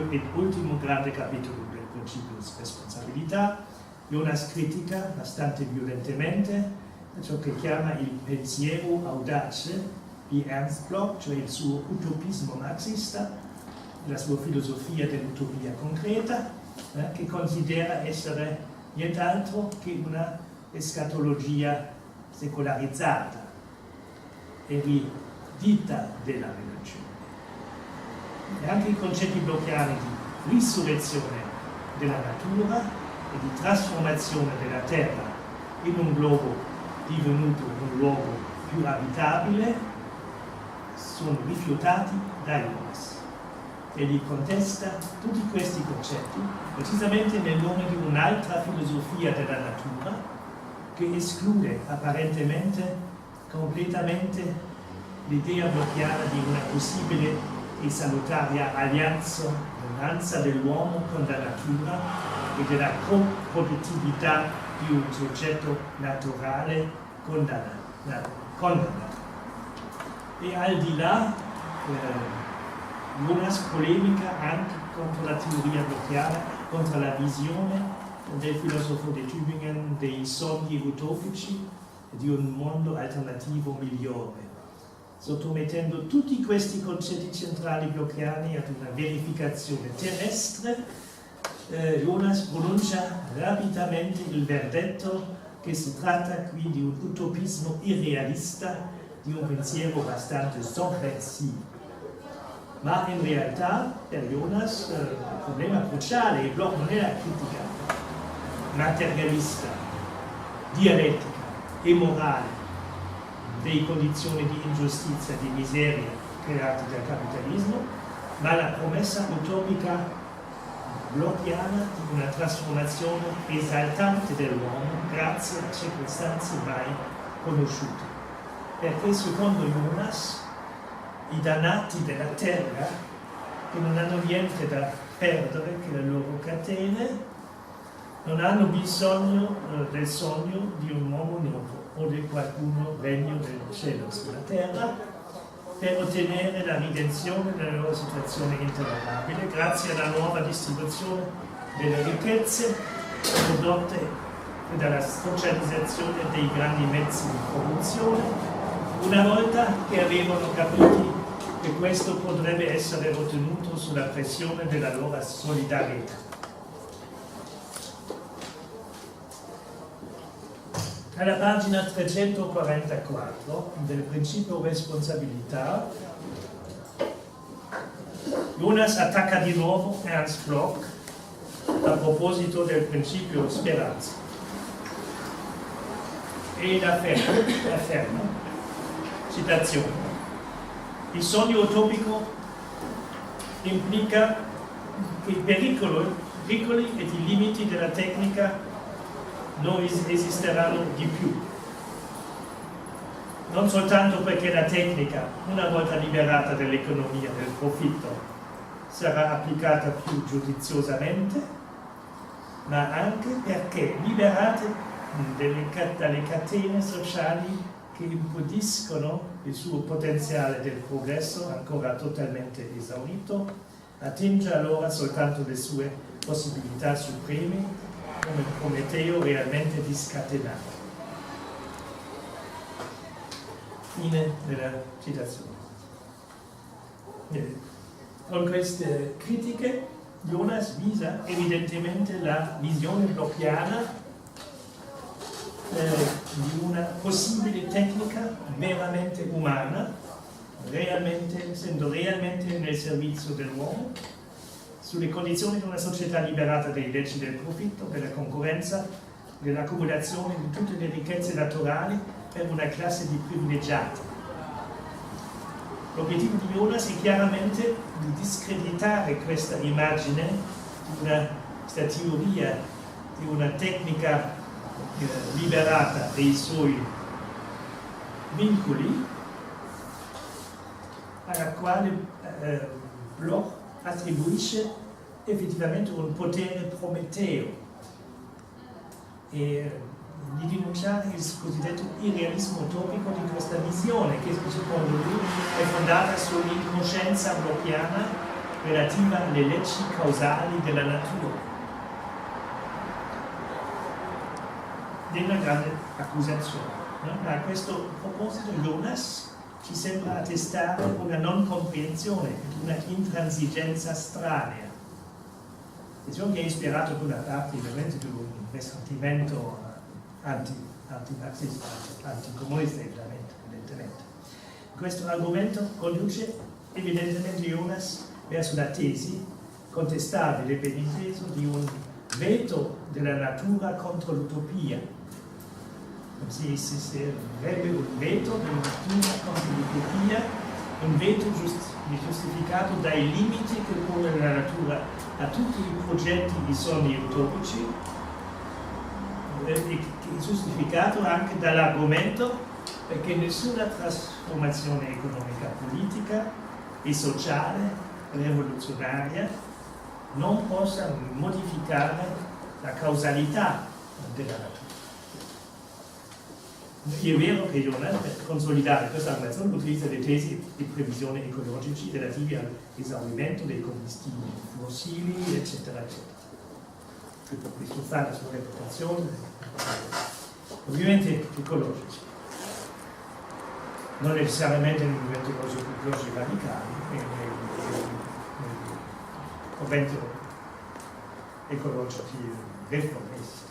ed ultimo grande capitolo del principio di responsabilità, Jonas critica abbastanza violentemente ciò che chiama il pensiero audace di Ernst Bloch, cioè il suo utopismo marxista, la sua filosofia dell'utopia concreta, che considera essere nient'altro che una escatologia secolarizzata e ridita della religione. E anche i concetti blocchiani di risurrezione della natura e di trasformazione della terra in un globo divenuto un luogo più abitabile sono rifiutati da Jonas. Egli contesta tutti questi concetti precisamente nel nome di un'altra filosofia della natura che esclude apparentemente completamente l'idea blocchiana di una possibile e salutaria alleanza dell'uomo con la natura e della coproduttività di un soggetto naturale condannato. E al di là, Jonas polemica anche contro la teoria blocchiana, contro la visione del filosofo di Tübingen, dei sogni utopici di un mondo alternativo migliore, sottomettendo tutti questi concetti centrali blocchiani ad una verificazione terrestre. Jonas pronuncia rapidamente il verdetto che si tratta qui di un utopismo irrealista, di un pensiero abbastanza sovversivo. Ma in realtà per Jonas il problema cruciale, il blocco non è la critica materialista, dialettica e morale delle condizioni di ingiustizia, di miseria create dal capitalismo, ma la promessa utopica blocchiana di una trasformazione esaltante dell'uomo grazie a circostanze mai conosciute. Perché secondo Jonas i dannati della terra, che non hanno niente da perdere che le loro catene, non hanno bisogno del sogno di un uomo nuovo o di qualcuno regno del cielo sulla terra per ottenere la ridenzione della loro situazione intollerabile grazie alla nuova distribuzione delle ricchezze prodotte e dalla socializzazione dei grandi mezzi di produzione, una volta che avevano capito che questo potrebbe essere ottenuto sulla pressione della loro solidarietà. Alla pagina 344 del principio responsabilità, Jonas attacca di nuovo Ernst Bloch a proposito del principio speranza ed afferma, citazione: il sogno utopico implica che i pericoli e i limiti della tecnica non esisteranno di più, non soltanto perché la tecnica, una volta liberata dall'economia del profitto, sarà applicata più giudiziosamente, ma anche perché liberate dalle catene sociali che impediscono il suo potenziale del progresso ancora totalmente esaurito, attinge allora soltanto le sue possibilità supreme come Prometeo realmente discatenato. Fine della citazione. Con queste critiche Jonas visa evidentemente la visione blocchiana di una possibile tecnica veramente umana, essendo realmente nel servizio dell'uomo, sulle condizioni di una società liberata dai leggi del profitto, della concorrenza, dell'accumulazione di tutte le ricchezze naturali per una classe di privilegiati. L'obiettivo di Jonas è chiaramente di discreditare questa immagine di questa teoria, di una tecnica liberata dai suoi vincoli, alla quale Bloch attribuisce effettivamente un potere prometeo e di denunciare il cosiddetto irrealismo utopico di questa visione che secondo lui è fondata sull'incoscienza blocchiana relativa alle leggi causali della natura. Di una grande accusazione. No? A questo proposito Jonas ci sembra attestare una non comprensione, una intransigenza strana. Diciamo che è ispirato per una parte ovviamente di un risentimento antimarxista, anticomunista evidentemente. Questo argomento conduce evidentemente Jonas verso la tesi contestabile per inteso di un veto della natura contro l'utopia. Si esisterebbe un veto della natura contro l'utopia, un veto giustificato dai limiti che pone la natura a tutti i progetti di sogni utopici, e giustificato anche dall'argomento perché nessuna trasformazione economica, politica e sociale rivoluzionaria non possa modificare la causalità della natura. È vero che Jonas, per consolidare questa argomentazione, utilizza le tesi di previsione ecologici relativi all'esaurimento dei combustibili fossili, eccetera, eccetera. la sua reputazione, movimenti ecologici, non necessariamente nei movimenti ecologici radicali, nei movimenti ecologici riformisti,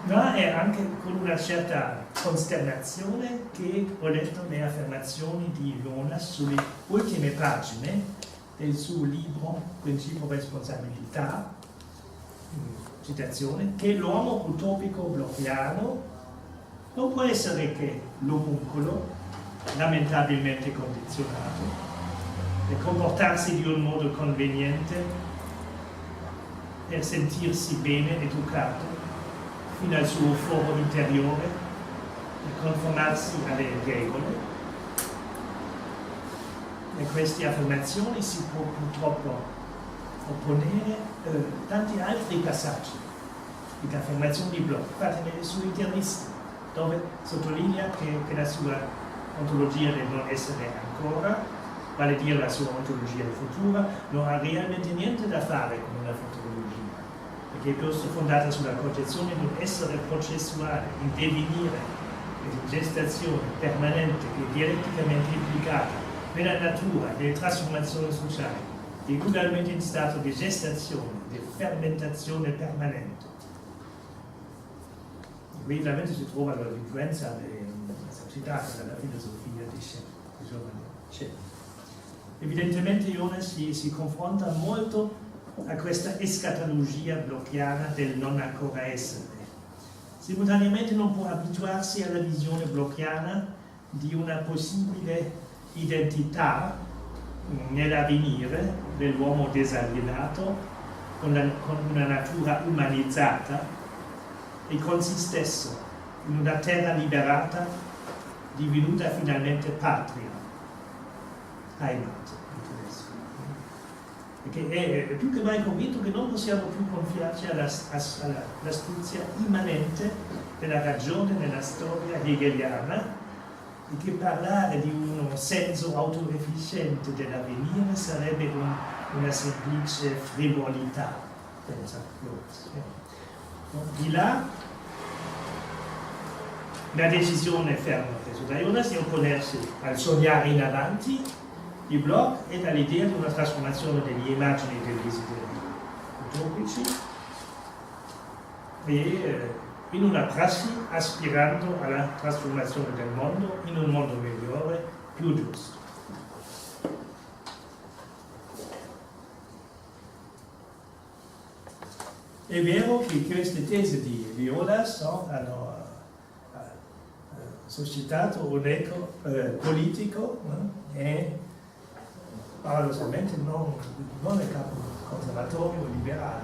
ma è anche con una certa costernazione che ho letto le affermazioni di Jonas sulle ultime pagine del suo libro Principio Responsabilità, citazione, che l'uomo utopico blocchiano non può essere che l'omuncolo lamentabilmente condizionato e comportarsi di un modo conveniente per sentirsi bene educato fino al suo foro interiore e conformarsi alle regole. E queste affermazioni si può purtroppo opponere tanti altri passaggi di affermazioni di Bloch, fatte nelle sue interviste, dove sottolinea che la sua ontologia del non essere ancora, vale a dire la sua ontologia futura, non ha realmente niente da fare con una futurologia, perché è piuttosto fondata sulla concezione di un essere processuale, in divenire, in gestazione permanente e dialetticamente implicata nella natura, nelle trasformazioni sociali, e ugualmente in stato di gestazione, di fermentazione permanente. Qui veramente si trova l'influenza esercitata dalla filosofia di giovane Shelley. Evidentemente Jonas si confronta molto a questa escatologia blocchiana del non ancora essere. Simultaneamente non può abituarsi alla visione blocchiana di una possibile identità nell'avvenire dell'uomo disalienato con una natura umanizzata e con se stesso in una terra liberata divenuta finalmente patria, Heimat in tedesco, perché è più che mai convinto che non possiamo più confiarci all'astuzia immanente della ragione nella storia hegeliana e che parlare di uno senso autoefficiente dell'avvenire sarebbe una semplice frivolità, pensa Jonas. Di là, la decisione ferma presa da Jonas di opponersi al sognare in avanti di Bloch e dall'idea di una trasformazione degli immagini e dei desideri utopici e in una prassi aspirando alla trasformazione del mondo in un mondo migliore, più giusto. È vero che queste tesi di Jonas hanno suscitato un eco politico e paradossalmente non è capo conservatorio o liberale.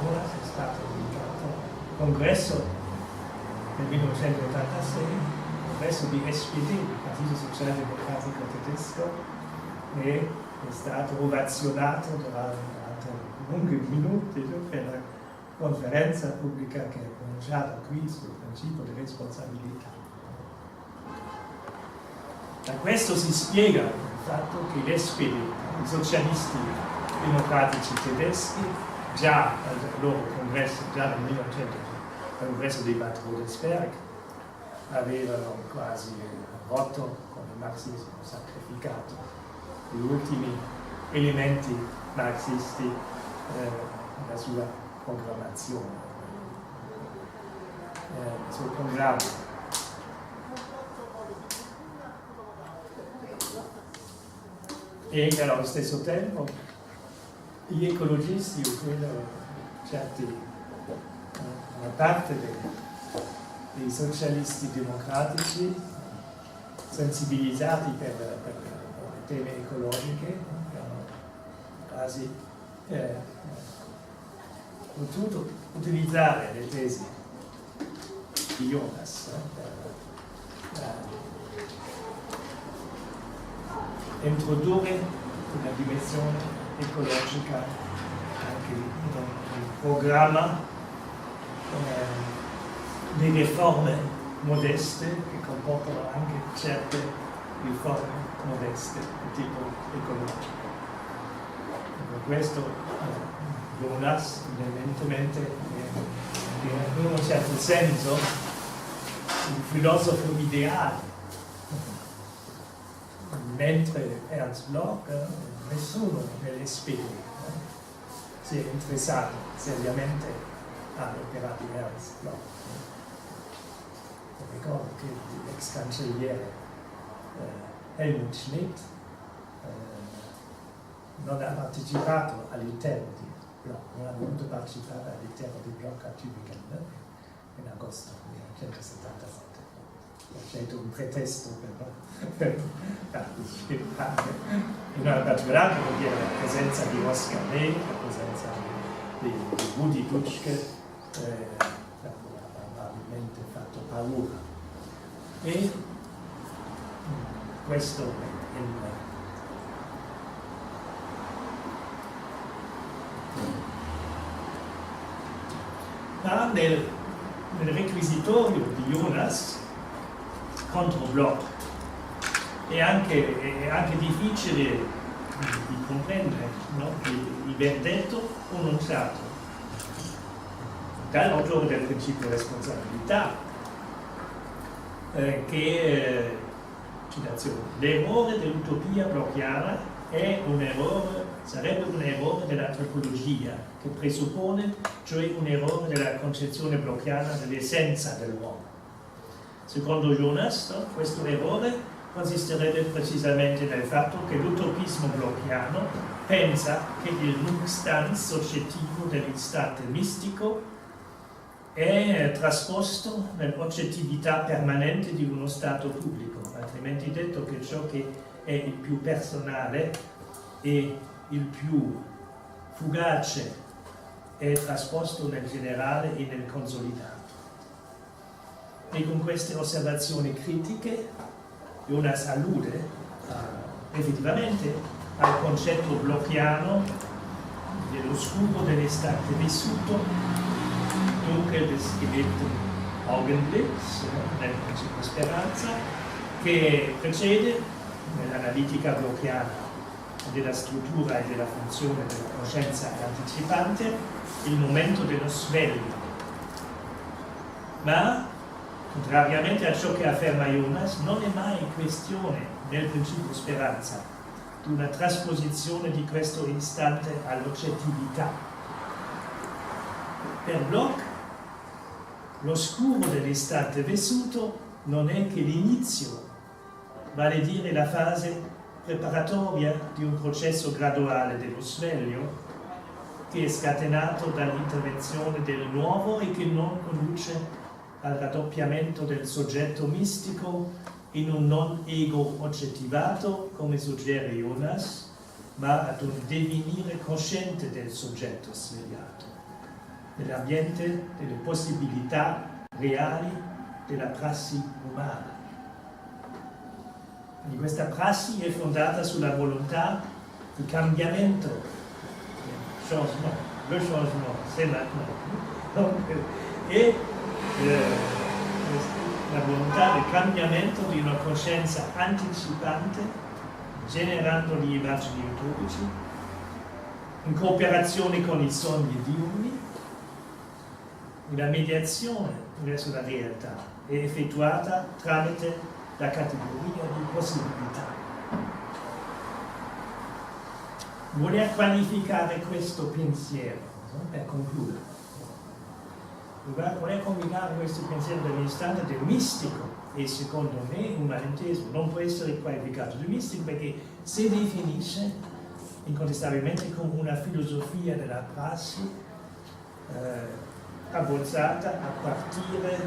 Jonas è stato dedicato al congresso nel 1986, congresso di SPD, il Partito Socialdemocratico Tedesco, e è stato ovazionato durante lunghi minuti per la conferenza pubblica che è pronunciata qui sul principio di responsabilità. Da questo si spiega il fatto che l'SPD, i socialisti democratici tedeschi, già al loro congresso, già nel 1900, al congresso di Bad Godesberg, avevano quasi rotto con il marxismo, sacrificato gli ultimi elementi marxisti nella sua programmazione, nel suo programma. E allo stesso tempo gli ecologisti, una parte dei socialisti democratici sensibilizzati per le teme ecologiche, hanno quasi potuto utilizzare le tesi di Jonas per introdurre una dimensione ecologica anche in un programma di riforme modeste che comportano anche certe riforme modeste di tipo ecologico. E con questo Jonas, evidentemente, in un certo senso, il filosofo ideale, mentre Ernst Bloch, nessuno delle spese si è interessato seriamente all'opera di Ernst Bloch. Ricordo che l'ex cancelliere Helmut Schmidt non ha partecipato all'interno di Bloch, non ha voluto partecipare all'interno di Bloch a Tübingen in agosto 1977. Ha scelto un pretesto per partecipare. In particolare perché la presenza di Oscar Lee, la presenza di Rudi Dutschke ha probabilmente fatto paura. E questo è il nel requisitorio di Jonas contro Bloch è anche difficile di comprendere, no? Il verdetto pronunciato dall'autore del principio di responsabilità che, citazione, l'errore dell'utopia blocchiana sarebbe un errore dell'antropologia che presuppone cioè un errore della concezione blocchiana dell'essenza dell'uomo. Secondo Jonas, no, questo errore consisterebbe precisamente nel fatto che l'utopismo blocchiano pensa che il nunc-stans soggettivo dell'istante mistico è trasposto nell'oggettività permanente di uno stato pubblico, altrimenti detto che ciò che è il più personale e il più fugace è trasposto nel generale e nel consolidato. E con queste osservazioni critiche Jonas allude effettivamente al concetto blocchiano dell'oscuro dell'istante vissuto, dunque des gelebten Augenblicks, nel principio speranza, che precede nell'analitica blocchiana della struttura e della funzione della coscienza anticipante il momento dello sveglio. Ma, contrariamente a ciò che afferma Jonas, non è mai questione nel principio speranza di una trasposizione di questo istante all'oggettività. Per Bloch, l'oscuro dell'istante vissuto non è che l'inizio, vale a dire la fase preparatoria di un processo graduale dello sveglio che è scatenato dall'intervenzione del nuovo e che non conduce al raddoppiamento del soggetto mistico in un non ego oggettivato, come suggerisce Jonas, ma ad un divenire cosciente del soggetto svegliato, dell'ambiente, delle possibilità reali della prassi umana. Quindi questa prassi è fondata sulla volontà di cambiamento, le changement, c'est maintenant, e la volontà di cambiamento di una coscienza anticipante, generando gli immagini utopici, in cooperazione con i sogni diurni. La mediazione verso la realtà è effettuata tramite la categoria di possibilità. Voler qualificare questo pensiero, no? Per concludere, voler combinare questo pensiero dell'istante del mistico e secondo me un malintesimo non può essere qualificato di mistico perché si definisce incontestabilmente come una filosofia della prassi abbozzata a partire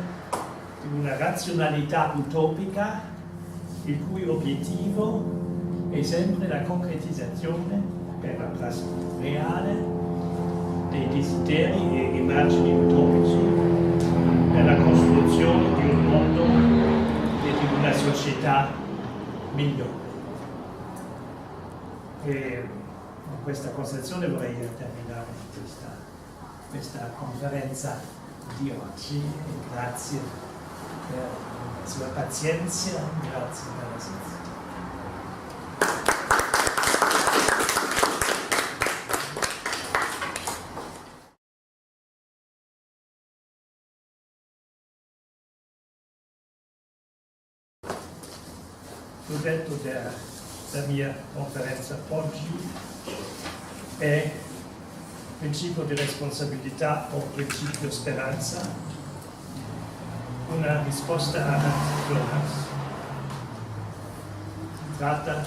di una razionalità utopica il cui obiettivo è sempre la concretizzazione per la prassi reale dei desideri e immagini utopici per la costruzione di un mondo e di una società migliore. E con questa constatazione vorrei terminare questa conferenza di oggi e grazie per la sua pazienza, grazie per la sensibilità. l'oggetto della mia conferenza oggi è principio di responsabilità o principio speranza, una risposta a Hans Jonas. Si tratta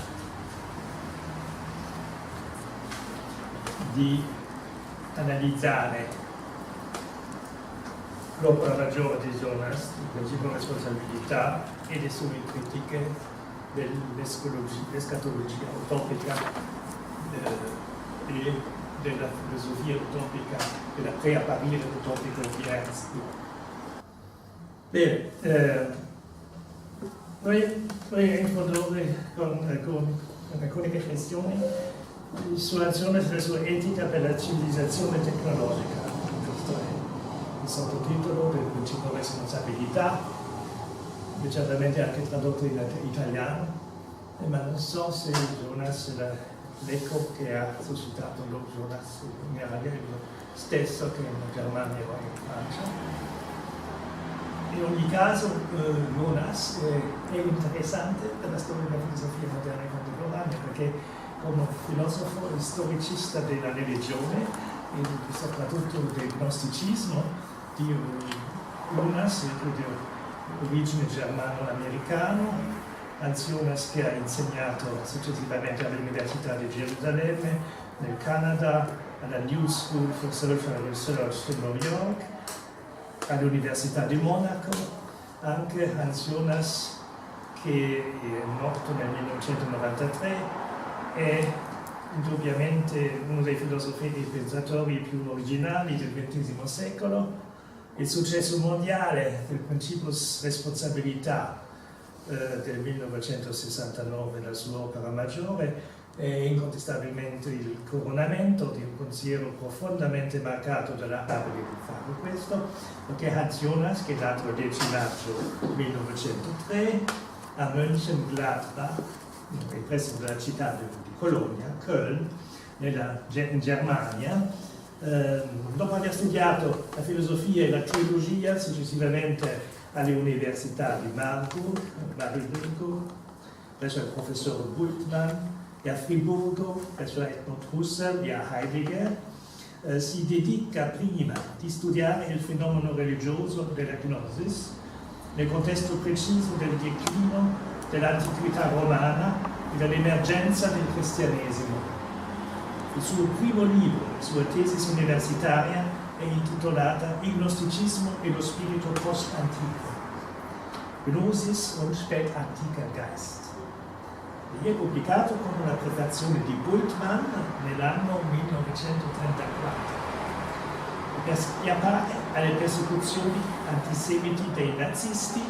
di analizzare l'opera maggiore di Jonas, il principio di responsabilità e le sue critiche dell'escatologia utopica e della filosofia utopica, della preapparire utopico di Ernst. Bene, noi introdurre con alcune riflessioni sull'azione della sua etica per la civilizzazione tecnologica. Questo è il sottotitolo del principio di responsabilità, che certamente è anche tradotto in italiano, ma non so se Jonas, l'eco che ha suscitato Jonas in Italia è lo stesso che in Germania o in Francia. In ogni caso Jonas è interessante per la storia della filosofia moderna e contemporanea, perché come filosofo e storicista della religione e soprattutto del gnosticismo, Jonas è di origine germano-americano, Jonas che ha insegnato successivamente all'Università di Gerusalemme, nel Canada, alla New School for Social Research di New York, all'Università di Monaco, anche Jonas che è morto nel 1993, è indubbiamente uno dei filosofi e pensatori più originali del XX secolo. Il successo mondiale del principio di responsabilità del 1969, la sua opera maggiore, è incontestabilmente il coronamento di un pensiero profondamente marcato dall'arte di fare questo, perché Hans Jonas, che è nato il 10 maggio 1903 a Mönchengladbach, nei pressi della città di Colonia, Köln, in Germania, dopo aver studiato la filosofia e la teologia successivamente alle università di Marburg, presso il professor Bultmann, e a Friburgo, presso Edmund Husserl e a Heidegger, si dedica prima di studiare il fenomeno religioso della gnosis nel contesto preciso del declino dell'antichità romana e dell'emergenza del cristianesimo. Il suo primo libro, la sua tesi universitaria, è intitolata Il Gnosticismo e lo spirito post-antico, Gnosis und spätantiker Geist. E è pubblicato con una prefazione di Bultmann nell'anno 1934. Per schiappare alle persecuzioni antisemiti dei nazisti,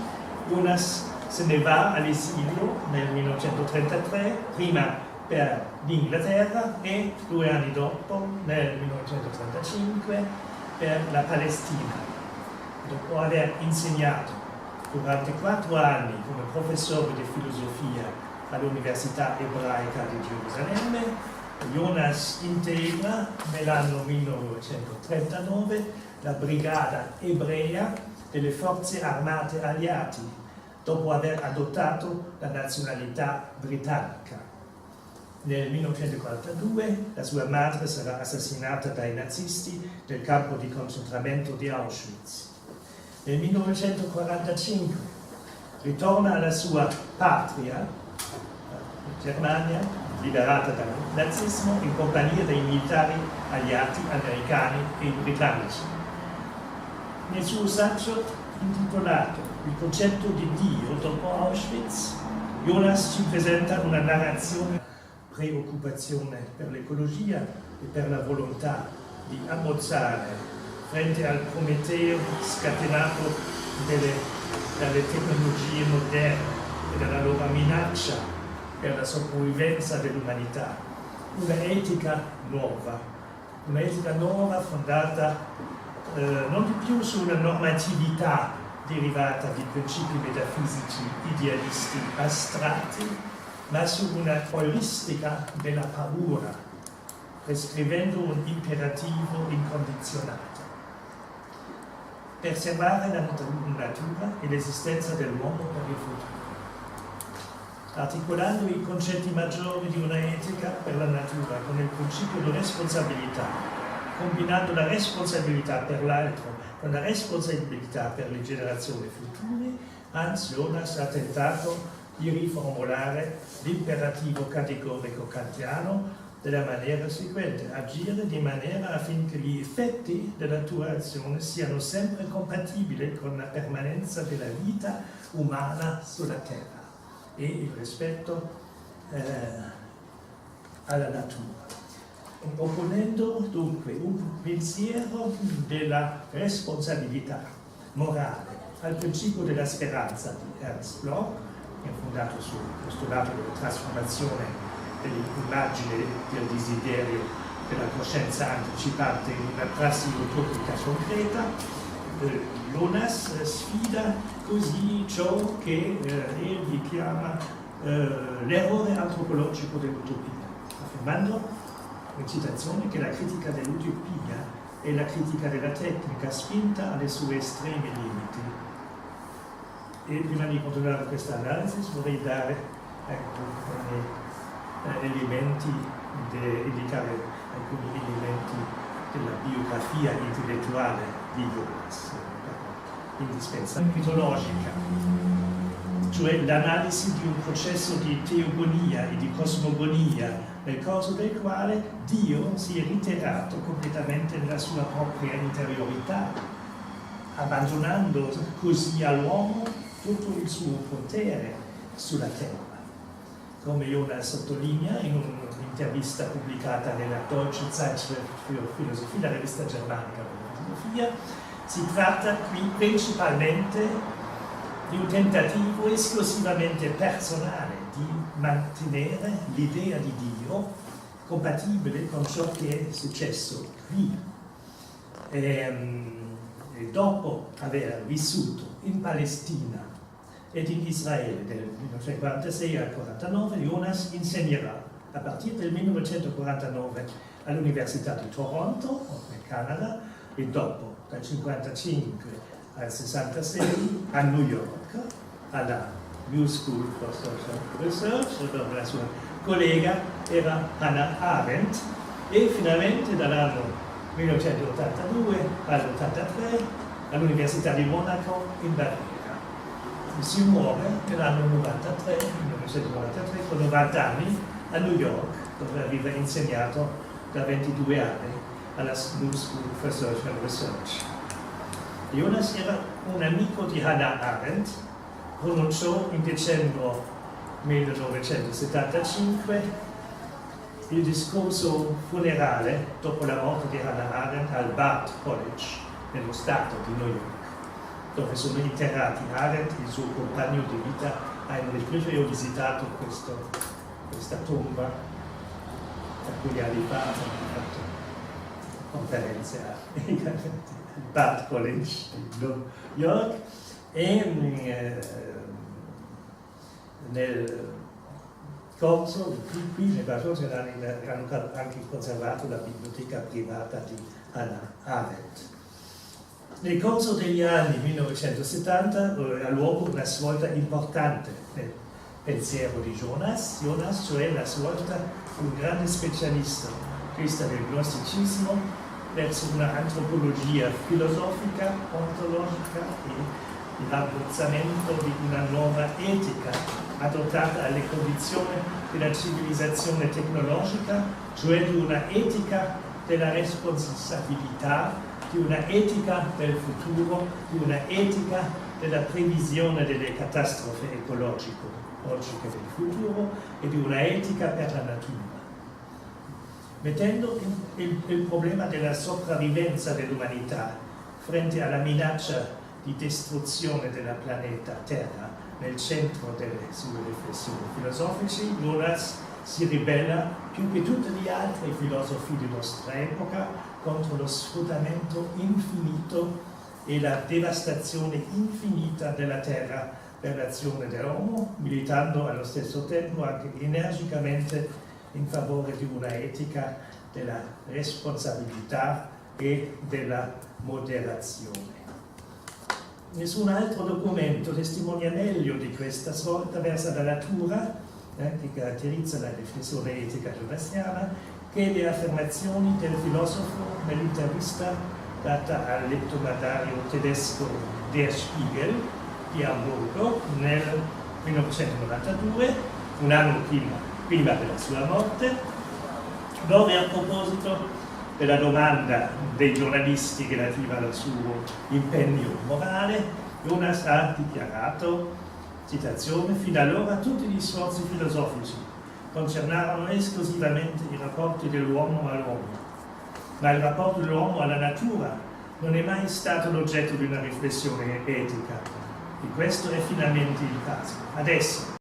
Jonas se ne va all'esilio nel 1933, prima per l'Inghilterra e 2 anni dopo, nel 1935, per la Palestina. Dopo aver insegnato durante 4 anni come professore di filosofia all'Università ebraica di Gerusalemme, Jonas integra nell'anno 1939 la brigata ebrea delle forze armate alleati, dopo aver adottato la nazionalità britannica. Nel 1942 la sua madre sarà assassinata dai nazisti nel campo di concentramento di Auschwitz. Nel 1945 ritorna alla sua patria, Germania, liberata dal nazismo, in compagnia dei militari alleati americani e britannici. Nel suo saggio intitolato Il concetto di Dio dopo Auschwitz, Jonas ci presenta una narrazione, preoccupazione per l'ecologia e per la volontà di abbozzare frente al Prometeo scatenato dalle tecnologie moderne e dalla loro minaccia per la sopravvivenza dell'umanità. Una etica nuova fondata non di più su una normatività derivata di principi metafisici idealisti astratti, ma su una olistica della paura, prescrivendo un imperativo incondizionato. Preservare la natura e l'esistenza dell'uomo per il futuro. articolando i concetti maggiori di una etica per la natura con il principio di responsabilità, combinando la responsabilità per l'altro con la responsabilità per le generazioni future. Hans Jonas ha tentato di riformulare l'imperativo categorico kantiano della maniera seguente: agire di maniera affinché gli effetti della tua azione siano sempre compatibili con la permanenza della vita umana sulla terra e il rispetto alla natura, opponendo dunque un pensiero della responsabilità morale al principio della speranza di Ernst Bloch, che è fondato sul postulato della trasformazione dell'immagine del desiderio della coscienza anticipante in una prassi utopica concreta. Jonas sfida così ciò che egli chiama l'errore antropologico dell'utopia, affermando in citazione che la critica dell'utopia è la critica della tecnica spinta alle sue estremi limiti. E prima di continuare questa analisi vorrei dare indicare alcuni elementi della biografia intellettuale di Jonas, indispensabile, mitologica, cioè l'analisi di un processo di teogonia e di cosmogonia nel corso del quale Dio si è ritirato completamente nella sua propria interiorità, abbandonando così all'uomo tutto il suo potere sulla terra. Come Jonas sottolinea in un'intervista pubblicata nella Deutsche Zeitschrift für Philosophie, la rivista germanica della filosofia, si tratta qui principalmente di un tentativo esclusivamente personale di mantenere l'idea di Dio compatibile con ciò che è successo qui. E dopo aver vissuto in Palestina ed in Israele del 1946 al 1949, Jonas insegnerà a partire del 1949 all'Università di Toronto, nel Canada, e dopo dal 1955 al 1966 a New York, alla New School for Social Research, dove la sua collega era Hannah Arendt, e finalmente dall'anno 1982 all'83 all'Università di Monaco in Baviera. Si muove nell'anno 1993, con 90 anni, a New York, dove aveva insegnato da 22 anni alla New School for Social Research. Jonas era un amico di Hannah Arendt, pronunciò in dicembre 1975 il discorso funerale dopo la morte di Hannah Arendt al Bard College, nello stato di New York, dove sono interrati Arendt e il suo compagno di vita. Nel primo io ho visitato questa tomba, da cui anni fa ho fatto conferenze al Bard College di New York, e nel corso qui nei Barrosi hanno anche conservato la biblioteca privata di Hannah Arendt. Nel corso degli anni 1970 ha luogo una svolta importante nel pensiero di Jonas, cioè la svolta di un grande specialista, questa del gnosticismo, verso una antropologia filosofica, ontologica e l'abbozzamento di una nuova etica adottata alle condizioni della civilizzazione tecnologica, cioè di una etica della responsabilità, di una etica del futuro, di una etica della previsione delle catastrofi ecologiche del futuro e di una etica per la natura, mettendo il problema della sopravvivenza dell'umanità frente alla minaccia di distruzione della pianeta Terra nel centro delle sue riflessioni filosofiche. Jonas si ribella più che tutti gli altri filosofi di nostra epoca contro lo sfruttamento infinito e la devastazione infinita della terra per l'azione dell'uomo, militando allo stesso tempo anche energicamente in favore di una etica della responsabilità e della moderazione. Nessun altro documento testimonia meglio di questa svolta verso la natura che caratterizza la riflessione etica giurassiana, che le affermazioni del filosofo nell'intervista data al lettomadario tedesco Der Spiegel di Amburgo nel 1992, un anno prima della sua morte, dove a proposito della domanda dei giornalisti relativa al suo impegno morale, Jonas ha dichiarato, citazione, fino allora tutti gli sforzi filosofici concernavano esclusivamente i rapporti dell'uomo all'uomo, ma il rapporto dell'uomo alla natura non è mai stato l'oggetto di una riflessione etica, e questo è finalmente il caso. Adesso